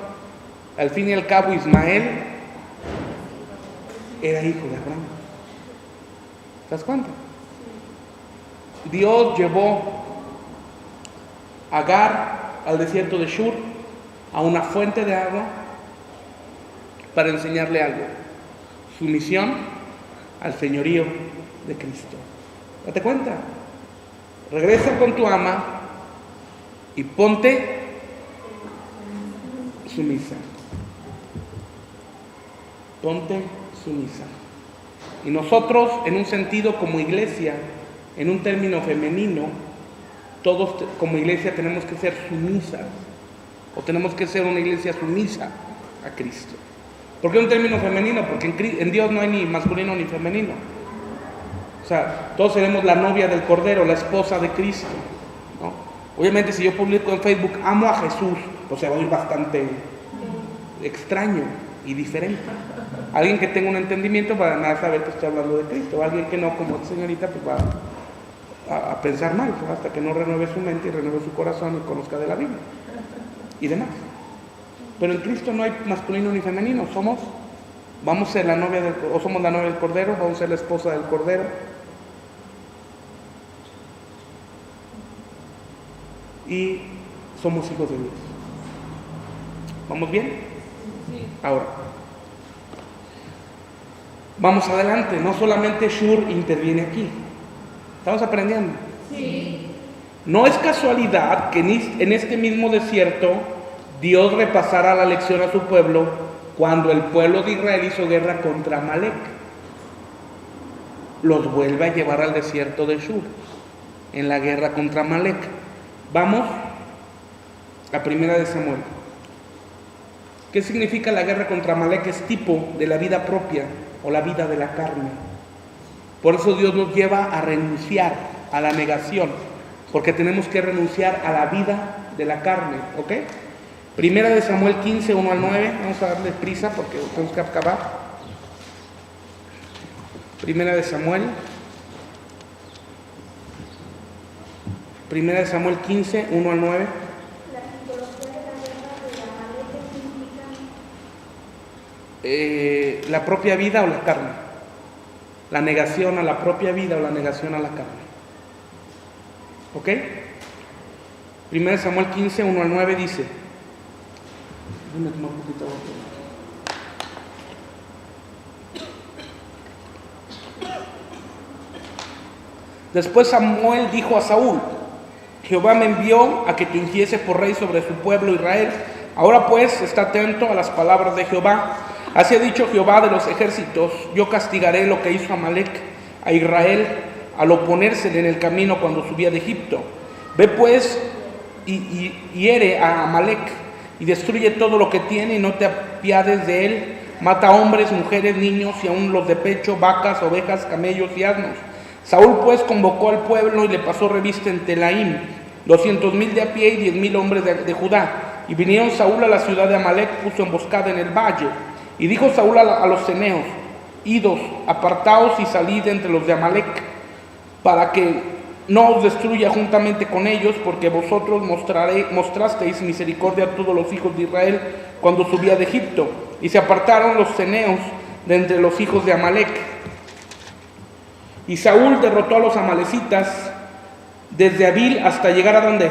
Al fin y al cabo, Ismael era hijo de Abraham. ¿Te das cuenta? Dios llevó a Agar al desierto de Shur, a una fuente de agua, para enseñarle algo: sumisión al señorío de Cristo. Date cuenta, regresa con tu ama y ponte sumisa. Ponte sumisa. Y nosotros, en un sentido como iglesia, en un término femenino, todos como iglesia tenemos que ser sumisas, o tenemos que ser una iglesia sumisa a Cristo. ¿Por qué un término femenino? Porque en Dios no hay ni masculino ni femenino. O sea, todos seremos la novia del Cordero, la esposa de Cristo, ¿no? Obviamente, si yo publico en Facebook: amo a Jesús, pues se va a oír bastante extraño y diferente. Alguien que tenga un entendimiento va a saber que estoy hablando de Cristo. Alguien que no, como señorita, pues va a pensar mal, ¿no? Hasta que no renueve su mente y renueve su corazón y conozca de la Biblia y demás. Pero en Cristo no hay masculino ni femenino. Vamos a ser la novia somos la novia del Cordero, vamos a ser la esposa del Cordero. Y somos hijos de Dios. ¿Vamos bien? Sí. Ahora, vamos adelante. No solamente Shur interviene aquí. ¿Estamos aprendiendo? Sí. No es casualidad que en este mismo desierto Dios repasara la lección a su pueblo cuando el pueblo de Israel hizo guerra contra Amalek. Los vuelve a llevar al desierto de Shur en la guerra contra Amalek. Vamos a Primera de Samuel. ¿Qué significa la guerra contra Amalek? Es tipo de la vida propia o la vida de la carne. Por eso Dios nos lleva a renunciar a la negación, porque tenemos que renunciar a la vida de la carne, ¿ok? Primera de Samuel 15, 1 al 9, vamos a darle prisa porque tenemos que acabar. Primera de Samuel 15, 1 al 9. La psicología de la guerra de Amalek significa La propia vida o la carne. La negación a la propia vida o la negación a la carne. ¿Ok? Primera de Samuel 15, 1 al 9 dice. Dime un poquito. Después Samuel dijo a Saúl: Jehová me envió a que te ungiese por rey sobre su pueblo Israel. Ahora pues, está atento a las palabras de Jehová. Así ha dicho Jehová de los ejércitos: yo castigaré lo que hizo Amalek a Israel al oponérsele en el camino cuando subía de Egipto. Ve pues y hiere a Amalek y destruye todo lo que tiene y no te apiades de él. Mata hombres, mujeres, niños y aun los de pecho, vacas, ovejas, camellos y asnos. Saúl pues convocó al pueblo y le pasó revista en Telaim, 200,000 de a pie y 10,000 hombres de Judá. Y vinieron Saúl a la ciudad de Amalek, puso emboscada en el valle. Y dijo Saúl a los ceneos: idos, apartaos y salid entre los de Amalek, para que no os destruya juntamente con ellos, porque vosotros mostrasteis misericordia a todos los hijos de Israel cuando subía de Egipto. Y se apartaron los ceneos de entre los hijos de Amalek. Y Saúl derrotó a los amalecitas desde Abil hasta llegar a ¿dónde?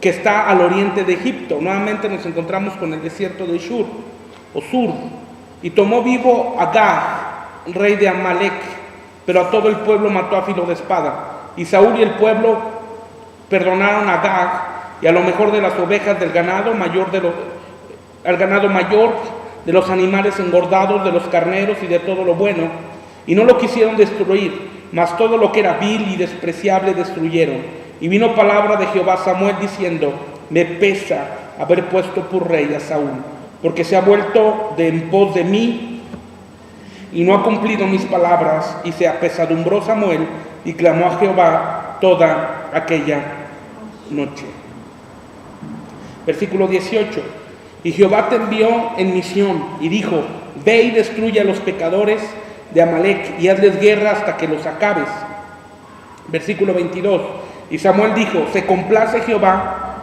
Que está al oriente de Egipto. Nuevamente nos encontramos con el desierto de Shur o Sur. Y tomó vivo a Agag, rey de Amalek, pero a todo el pueblo mató a filo de espada. Y Saúl y el pueblo perdonaron a Agag y a lo mejor de las ovejas del ganado mayor, al ganado mayor, de los animales engordados, de los carneros y de todo lo bueno, y no lo quisieron destruir, mas todo lo que era vil y despreciable destruyeron. Y vino palabra de Jehová a Samuel diciendo: me pesa haber puesto por rey a Saúl, porque se ha vuelto en pos de mí y no ha cumplido mis palabras. Y se apesadumbró Samuel y clamó a Jehová toda aquella noche. Versículo 18. Y Jehová te envió en misión y dijo: ve y destruye a los pecadores de Amalek y hazles guerra hasta que los acabes. Versículo 22. Y Samuel dijo: ¿se complace Jehová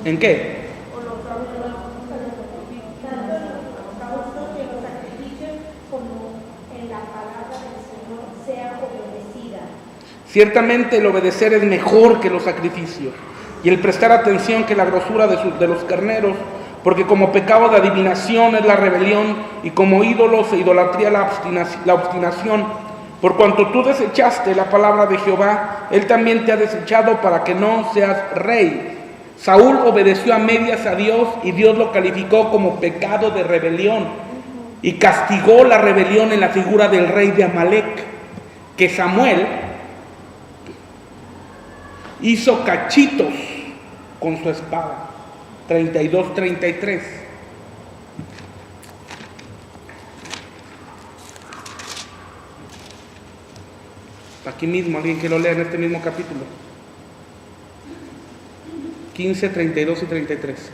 en qué? Ciertamente el obedecer es mejor que los sacrificios, y el prestar atención que la grosura de los carneros, porque como pecado de adivinación es la rebelión, y como ídolos e idolatría la obstinación. Por cuanto tú desechaste la palabra de Jehová, él también te ha desechado para que no seas rey. Saúl obedeció a medias a Dios, y Dios lo calificó como pecado de rebelión, y castigó la rebelión en la figura del rey de Amalek, que Samuel hizo cachitos con su espada. 32-33. Aquí mismo, alguien que lo lea en este mismo capítulo. 15, 32 y 33.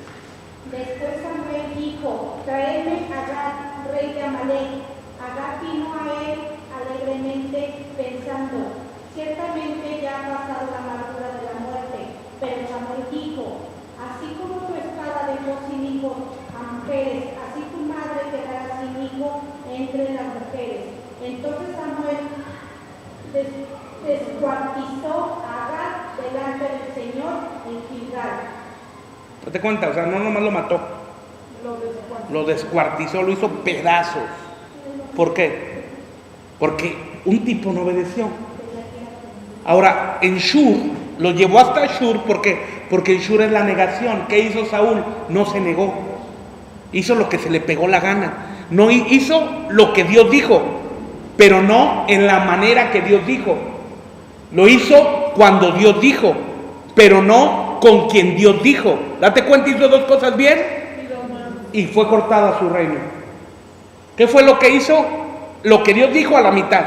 Después Samuel dijo: traedme a Agag, rey de Amalek. Agag vino a él alegremente, pensando: ciertamente ya ha pasado la amargura de la muerte. Pero Samuel dijo: así como tu espada dejó sin hijo a mujeres, así tu madre quedará sin hijo entre las mujeres. Entonces Samuel descuartizó a Agag delante del Señor en Gilgal. Date cuenta, o sea, no nomás lo mató, lo descuartizó, lo hizo pedazos. ¿Por qué? Porque un tipo no obedeció. Ahora, en Shur, lo llevó hasta Shur, porque en Shur es la negación. ¿Qué hizo Saúl? No se negó. Hizo lo que se le pegó la gana. No hizo lo que Dios dijo, pero no en la manera que Dios dijo. Lo hizo cuando Dios dijo, pero no con quien Dios dijo. Date cuenta, hizo dos cosas bien y fue cortada su reino. ¿Qué fue lo que hizo? Lo que Dios dijo a la mitad.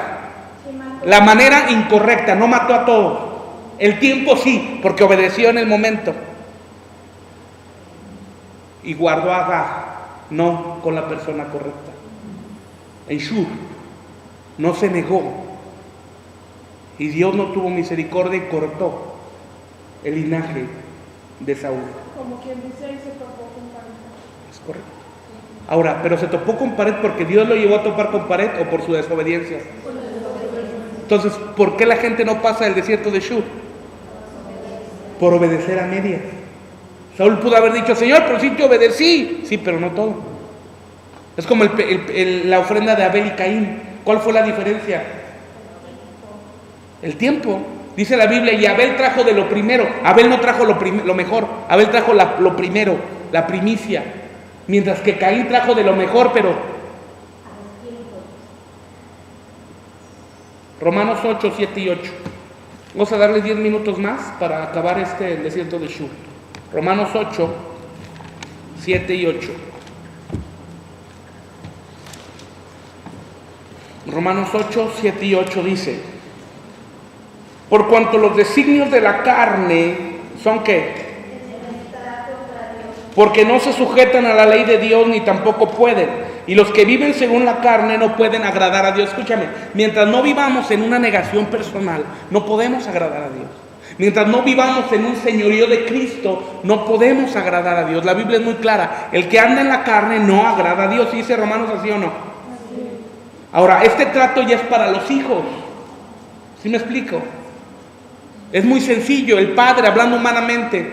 La manera incorrecta, no mató a todos. El tiempo sí, porque obedeció en el momento. Y guardó a Agag, no con la persona correcta. En Shur no se negó. Y Dios no tuvo misericordia y cortó el linaje de Saúl. Como quien dice, ahí se topó con pared. Es correcto. Ahora, ¿pero se topó con pared porque Dios lo llevó a topar con pared o por su desobediencia? Entonces, ¿por qué la gente no pasa del desierto de Shur? Por obedecer a medias. Saúl pudo haber dicho: Señor, pero sí te obedecí. Sí, pero no todo. Es como la ofrenda de Abel y Caín. ¿Cuál fue la diferencia? El tiempo. Dice la Biblia: y Abel trajo de lo primero. Abel no trajo lo mejor. Abel trajo lo primero, la primicia. Mientras que Caín trajo de lo mejor, pero... Romanos 8, 7 y 8. Vamos a darle 10 minutos más para acabar el desierto de Shur. Romanos 8, 7 y 8. Romanos 8, 7 y 8 dice: por cuanto los designios de la carne son ¿qué? Porque no se sujetan a la ley de Dios ni tampoco pueden. Y los que viven según la carne no pueden agradar a Dios. Escúchame, mientras no vivamos en una negación personal, no podemos agradar a Dios. Mientras no vivamos en un señorío de Cristo, no podemos agradar a Dios. La Biblia es muy clara: el que anda en la carne no agrada a Dios. ¿Y dice Romanos así o no? Ahora, este trato ya es para los hijos. ¿Sí me explico? Es muy sencillo. El padre, hablando humanamente,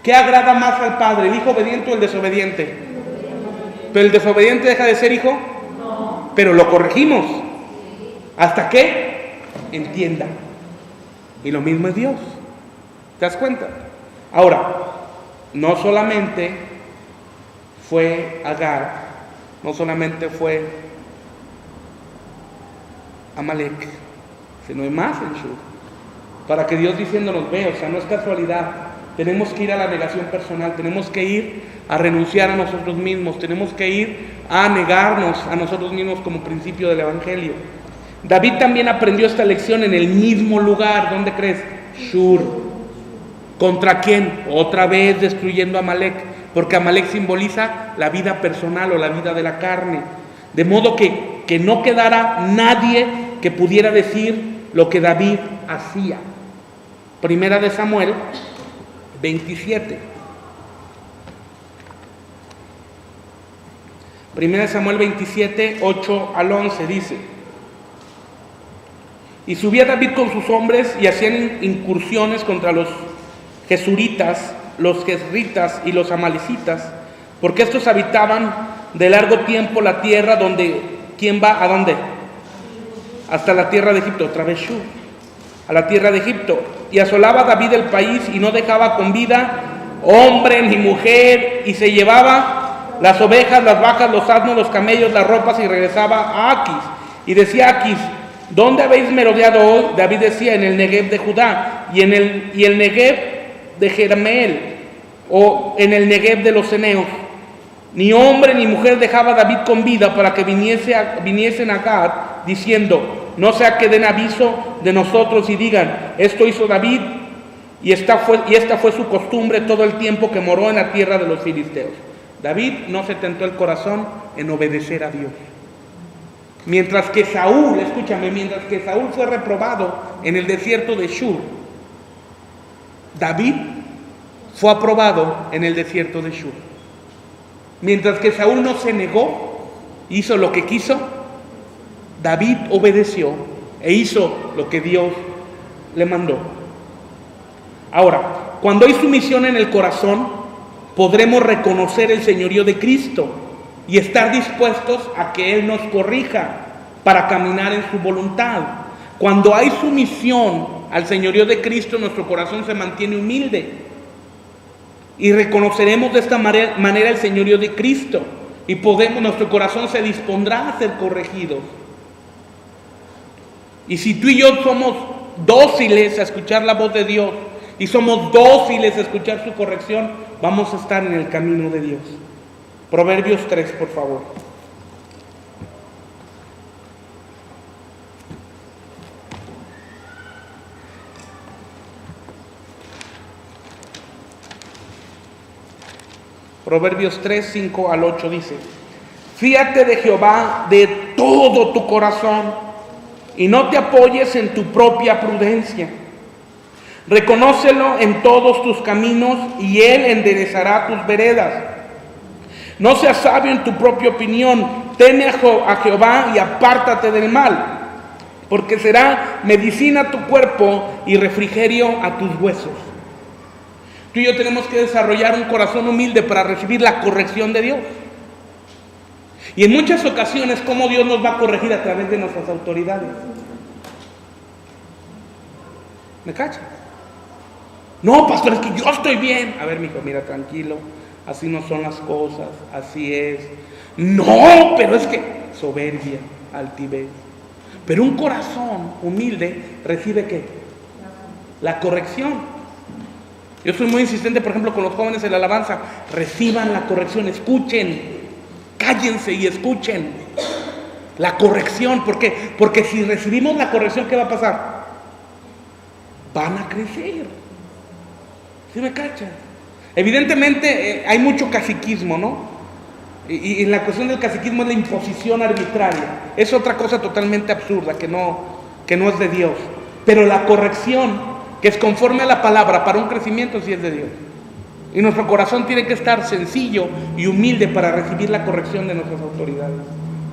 ¿qué agrada más al padre? ¿El hijo obediente o el desobediente? ¿Pero el desobediente deja de ser hijo? No. Pero lo corregimos hasta que entienda. Y lo mismo es Dios. ¿Te das cuenta? Ahora, no solamente fue Agar, no solamente fue Amalek, sino hay más en Shur. Para que Dios diciéndonos, ve, o sea, no es casualidad. Tenemos que ir a la negación personal, tenemos que ir a renunciar a nosotros mismos, tenemos que ir a negarnos a nosotros mismos como principio del Evangelio. David también aprendió esta lección en el mismo lugar. ¿Dónde crees? Shur. ¿Contra quién? Otra vez destruyendo a Amalek, porque Amalek simboliza la vida personal o la vida de la carne. De modo que no quedara nadie que pudiera decir lo que David hacía. Primera de Samuel 27. Primera de Samuel 27, 8 al 11 dice: y subía David con sus hombres y hacían incursiones contra los gesuritas, los gesritas y los amalecitas, porque estos habitaban de largo tiempo la tierra donde, ¿quién va? ¿A dónde? Hasta la tierra de Egipto, otra vez Shur, a la tierra de Egipto. Y asolaba David el país y no dejaba con vida hombre ni mujer, y se llevaba las ovejas, las vacas, los asnos, los camellos, las ropas, y regresaba a Aquis. Y decía Aquis: ¿dónde habéis merodeado hoy? David decía: en el Negev de Judá, y el Negev de Jermeel, o en el Negev de los Ceneos. Ni hombre ni mujer dejaba David con vida para que viniesen a Gad, diciendo: no sea que den aviso de nosotros y digan: esto hizo David, y esta fue su costumbre todo el tiempo que moró en la tierra de los filisteos. David no se tentó el corazón en obedecer a Dios. Mientras que Saúl, escúchame, mientras que Saúl fue reprobado en el desierto de Shur, David fue aprobado en el desierto de Shur. Mientras que Saúl no se negó, hizo lo que quiso, David obedeció e hizo lo que Dios le mandó. Ahora, cuando hay sumisión en el corazón, podremos reconocer el señorío de Cristo y estar dispuestos a que Él nos corrija para caminar en su voluntad. Cuando hay sumisión al señorío de Cristo, nuestro corazón se mantiene humilde y reconoceremos de esta manera el señorío de Cristo, y nuestro corazón se dispondrá a ser corregidos. Y si tú y yo somos dóciles a escuchar la voz de Dios y somos dóciles a escuchar su corrección, vamos a estar en el camino de Dios. Proverbios 3, por favor. Proverbios 3, 5 al 8 dice: fíate de Jehová de todo tu corazón y no te apoyes en tu propia prudencia. Reconócelo en todos tus caminos y Él enderezará tus veredas. No seas sabio en tu propia opinión, teme a Jehová y apártate del mal, porque será medicina a tu cuerpo y refrigerio a tus huesos. Tú y yo tenemos que desarrollar un corazón humilde para recibir la corrección de Dios. Y en muchas ocasiones, ¿cómo Dios nos va a corregir? A través de nuestras autoridades. ¿Me cachas? No, pastor, es que yo estoy bien. A ver, mijo, mira, tranquilo. Así no son las cosas, así es. No, pero es que soberbia, altivez. Pero un corazón humilde recibe ¿qué? La corrección. Yo soy muy insistente, por ejemplo, con los jóvenes en la alabanza: reciban la corrección, escuchen, cállense y escuchen la corrección. ¿Por qué? Porque si recibimos la corrección, ¿qué va a pasar? Van a crecer. ¿Sí me cachan? Evidentemente hay mucho caciquismo, ¿no? Y la cuestión del caciquismo es la imposición arbitraria. Es otra cosa totalmente absurda que no es de Dios. Pero la corrección, que es conforme a la palabra para un crecimiento, sí es de Dios. Y nuestro corazón tiene que estar sencillo y humilde para recibir la corrección de nuestras autoridades.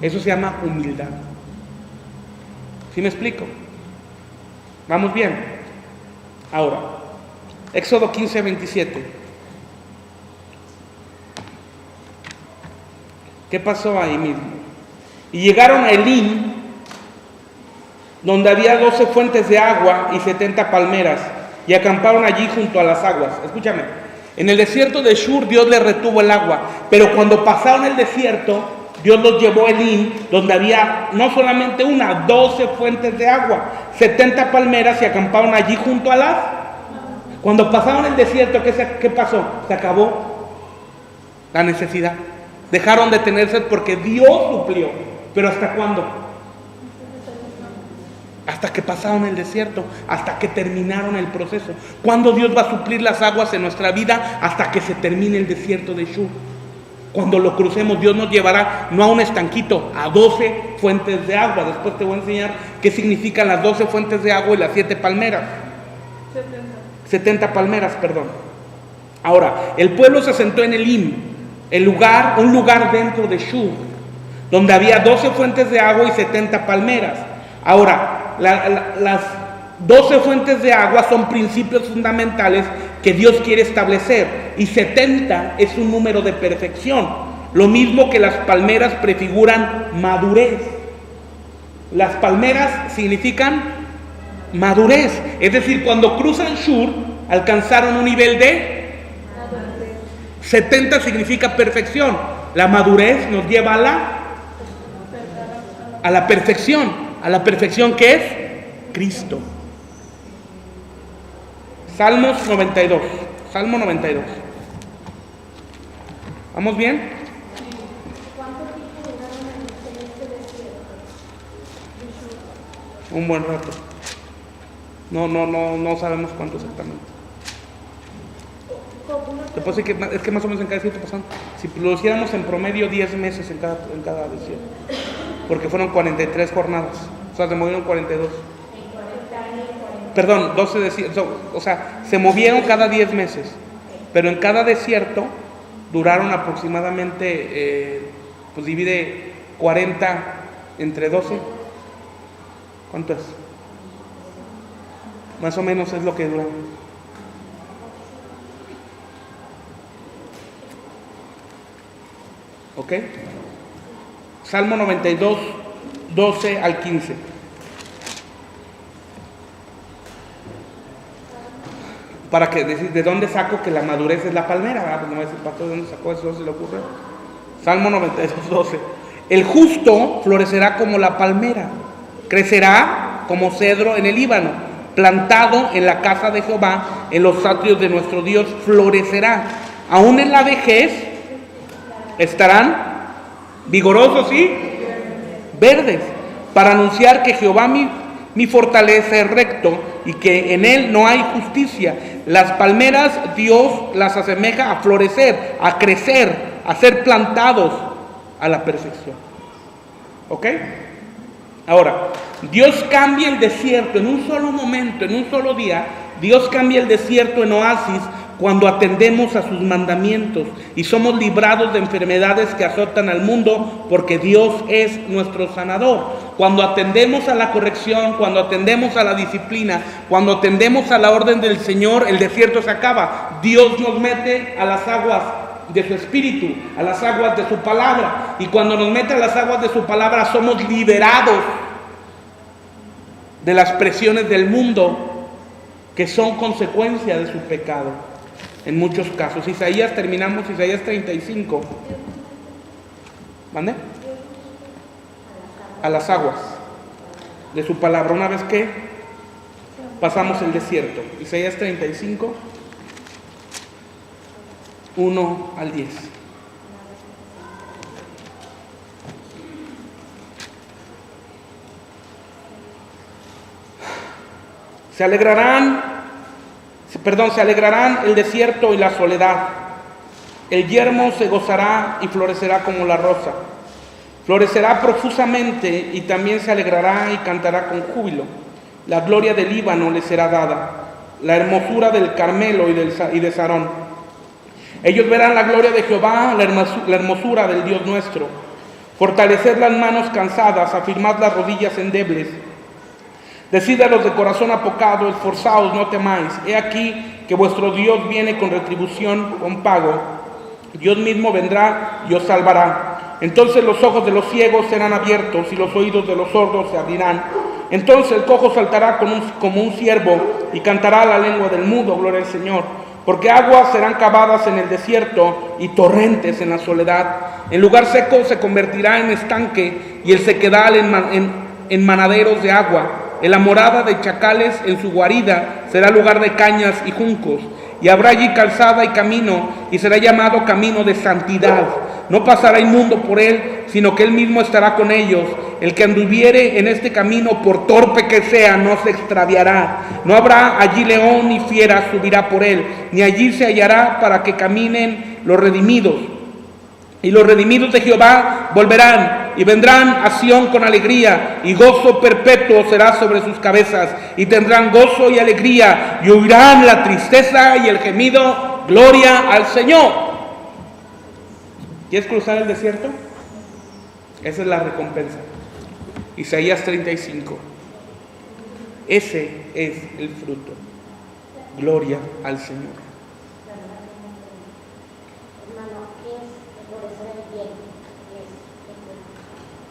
Eso se llama humildad. ¿Sí me explico? ¿Vamos bien? Ahora, Éxodo 15, 27. ¿Qué pasó ahí mismo? Y llegaron a Elim, donde había 12 fuentes de agua y 70 palmeras, y acamparon allí junto a las aguas. Escúchame, en el desierto de Shur Dios les retuvo el agua, pero cuando pasaron el desierto, Dios los llevó a Elim, donde había no solamente 12 fuentes de agua, 70 palmeras, y acamparon allí junto a las. Cuando pasaron el desierto, ¿qué pasó? Se acabó la necesidad. Dejaron de tener sed porque Dios suplió. ¿Pero hasta cuándo? Hasta que pasaron el desierto, hasta que terminaron el proceso. ¿Cuándo Dios va a suplir las aguas en nuestra vida? Hasta que se termine el desierto de Shur. Cuando lo crucemos, Dios nos llevará no a un estanquito, a 12 fuentes de agua. Después te voy a enseñar qué significan las 12 fuentes de agua y las 7 palmeras. 70 palmeras, perdón. Ahora, el pueblo se asentó en Elim, un lugar dentro de Shur, donde había 12 fuentes de agua y 70 palmeras. Ahora, las 12 fuentes de agua son principios fundamentales que Dios quiere establecer, y 70 es un número de perfección. Lo mismo que las palmeras prefiguran madurez. Las palmeras significan madurez, es decir, cuando cruzan Shur alcanzaron un nivel de 70 significa perfección. La madurez nos lleva a la perfección. ¿A la perfección que es? Cristo. Salmo 92. ¿Vamos bien? ¿Cuánto tiempo duraron en este desierto? Un buen rato. No sabemos cuánto exactamente. Te puedo decir que es que más o menos en cada desierto pasaron. Si lo hiciéramos en promedio 10 meses en cada desierto. Porque fueron 43 jornadas. O sea, se movieron 42. Perdón, 12 desiertos. O sea, se movieron cada 10 meses. Pero en cada desierto duraron aproximadamente, pues divide 40 entre 12. ¿Cuánto es? Más o menos es lo que dura. ¿Ok? Salmo 92, 12 al 15. Para que decir, ¿de dónde saco que la madurez es la palmera? ¿Verdad? Pues no me dice el pastor, ¿de dónde sacó eso? ¿Se le ocurre? Salmo 92, 12. El justo florecerá como la palmera, crecerá como cedro en el Líbano, plantado en la casa de Jehová, en los atrios de nuestro Dios, florecerá. Aún en la vejez estarán vigorosos y verdes, para anunciar que Jehová mi fortaleza es recto y que en él no hay justicia. Las palmeras Dios las asemeja a florecer, a crecer, a ser plantados a la perfección. ¿Ok? Ahora, Dios cambia el desierto en un solo momento, en un solo día. Dios cambia el desierto en oasis cuando atendemos a sus mandamientos y somos librados de enfermedades que azotan al mundo, porque Dios es nuestro sanador. Cuando atendemos a la corrección, cuando atendemos a la disciplina, cuando atendemos a la orden del Señor, el desierto se acaba. Dios nos mete a las aguas de su espíritu, a las aguas de su palabra, y cuando nos mete a las aguas de su palabra somos liberados de las presiones del mundo que son consecuencia de su pecado. En muchos casos. Terminamos Isaías 35. ¿Mande? A las aguas de su palabra. Una vez que pasamos el desierto. Isaías 35, 1 al 10. Se alegrarán el desierto y la soledad. El yermo se gozará y florecerá como la rosa. Florecerá profusamente y también se alegrará y cantará con júbilo. La gloria del Líbano le será dada, la hermosura del Carmelo y de Sarón. Ellos verán la gloria de Jehová, la hermosura del Dios nuestro. Fortaleced las manos cansadas, afirmad las rodillas endebles. Decid a los de corazón apocado, esforzaos, no temáis. He aquí que vuestro Dios viene con retribución, con pago. Dios mismo vendrá y os salvará. Entonces los ojos de los ciegos serán abiertos y los oídos de los sordos se abrirán. Entonces el cojo saltará como un ciervo y cantará la lengua del mudo, gloria al Señor. Porque aguas serán cavadas en el desierto y torrentes en la soledad. El lugar seco se convertirá en estanque y el sequedal en manaderos de agua. En la morada de chacales, en su guarida, será lugar de cañas y juncos. Y habrá allí calzada y camino, y será llamado camino de santidad. No pasará inmundo por él, sino que él mismo estará con ellos. El que anduviere en este camino, por torpe que sea, no se extraviará. No habrá allí león ni fiera subirá por él, ni allí se hallará para que caminen los redimidos. Y los redimidos de Jehová volverán y vendrán a Sión con alegría, y gozo perpetuo será sobre sus cabezas, y tendrán gozo y alegría, y oirán la tristeza y el gemido, gloria al Señor. ¿Quieres cruzar el desierto? Esa es la recompensa. Isaías 35. Ese es el fruto. Gloria al Señor.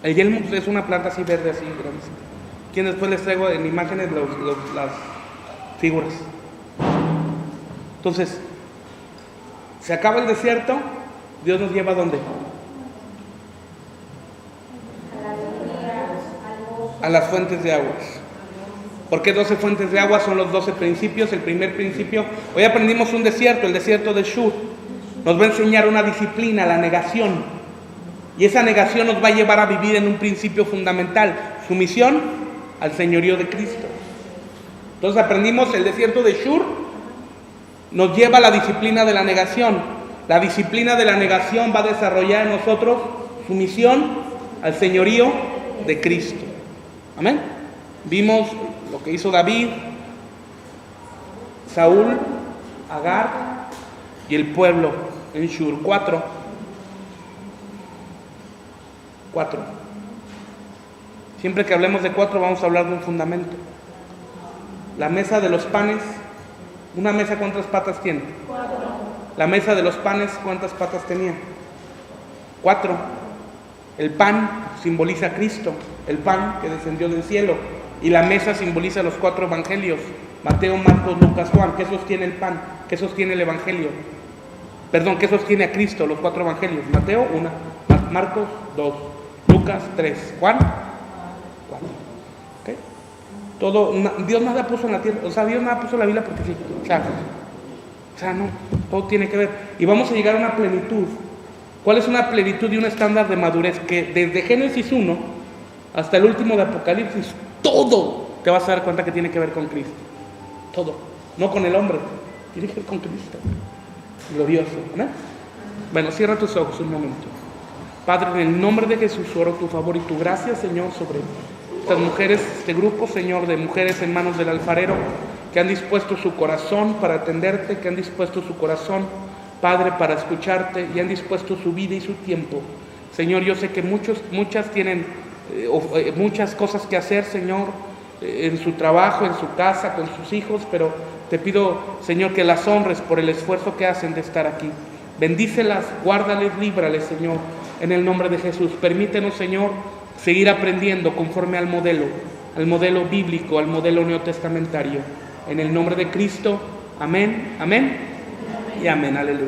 El yelmo es una planta así verde, así grandísima. Quien después les traigo en imágenes las figuras. Entonces, se acaba el desierto, Dios nos lleva ¿a dónde? A las fuentes de aguas. ¿Por qué 12 fuentes de agua? Son los 12 principios. El primer principio, hoy aprendimos un desierto, el desierto de Shur. Nos va a enseñar una disciplina, la negación. Y esa negación nos va a llevar a vivir en un principio fundamental, sumisión al señorío de Cristo. Entonces aprendimos el desierto de Shur, nos lleva a la disciplina de la negación. La disciplina de la negación va a desarrollar en nosotros sumisión al señorío de Cristo. Amén. Vimos lo que hizo David, Saúl, Agar y el pueblo en Shur. 4. Siempre que hablemos de 4 vamos a hablar de un fundamento. La mesa de los panes. ¿Una mesa cuántas patas tiene? 4. La mesa de los panes, ¿cuántas patas tenía? 4. El pan simboliza a Cristo, el pan que descendió del cielo. Y la mesa simboliza los 4 evangelios: Mateo, Marcos, Lucas, Juan. ¿Qué sostiene el pan? ¿Qué sostiene el evangelio? Perdón, ¿qué sostiene a Cristo? Los 4 evangelios. Mateo, 1. Marcos, 2. Lucas, 3. Juan, 4. ¿Okay? Todo, Dios nada puso en la tierra, o sea, Dios nada puso en la Biblia porque sí. O sea, no, todo tiene que ver. Y vamos a llegar a una plenitud. ¿Cuál es una plenitud y un estándar de madurez? Que desde Génesis 1 hasta el último de Apocalipsis, todo te vas a dar cuenta que tiene que ver con Cristo. Todo. No con el hombre, tiene que ver con Cristo. Glorioso, ¿no? Bueno, cierra tus ojos un momento. Padre, en el nombre de Jesús oro tu favor y tu gracia, Señor, sobre estas mujeres, este grupo, Señor, de mujeres en manos del alfarero, que han dispuesto su corazón para atenderte, que han dispuesto su corazón, Padre, para escucharte, y han dispuesto su vida y su tiempo. Señor, yo sé que muchas tienen muchas cosas que hacer, Señor, en su trabajo, en su casa, con sus hijos, pero te pido, Señor, que las honres por el esfuerzo que hacen de estar aquí. Bendícelas, guárdales, líbrales, Señor, en el nombre de Jesús. Permítenos, Señor, seguir aprendiendo conforme al modelo bíblico, al modelo neotestamentario. En el nombre de Cristo, amén, amén y amén, aleluya.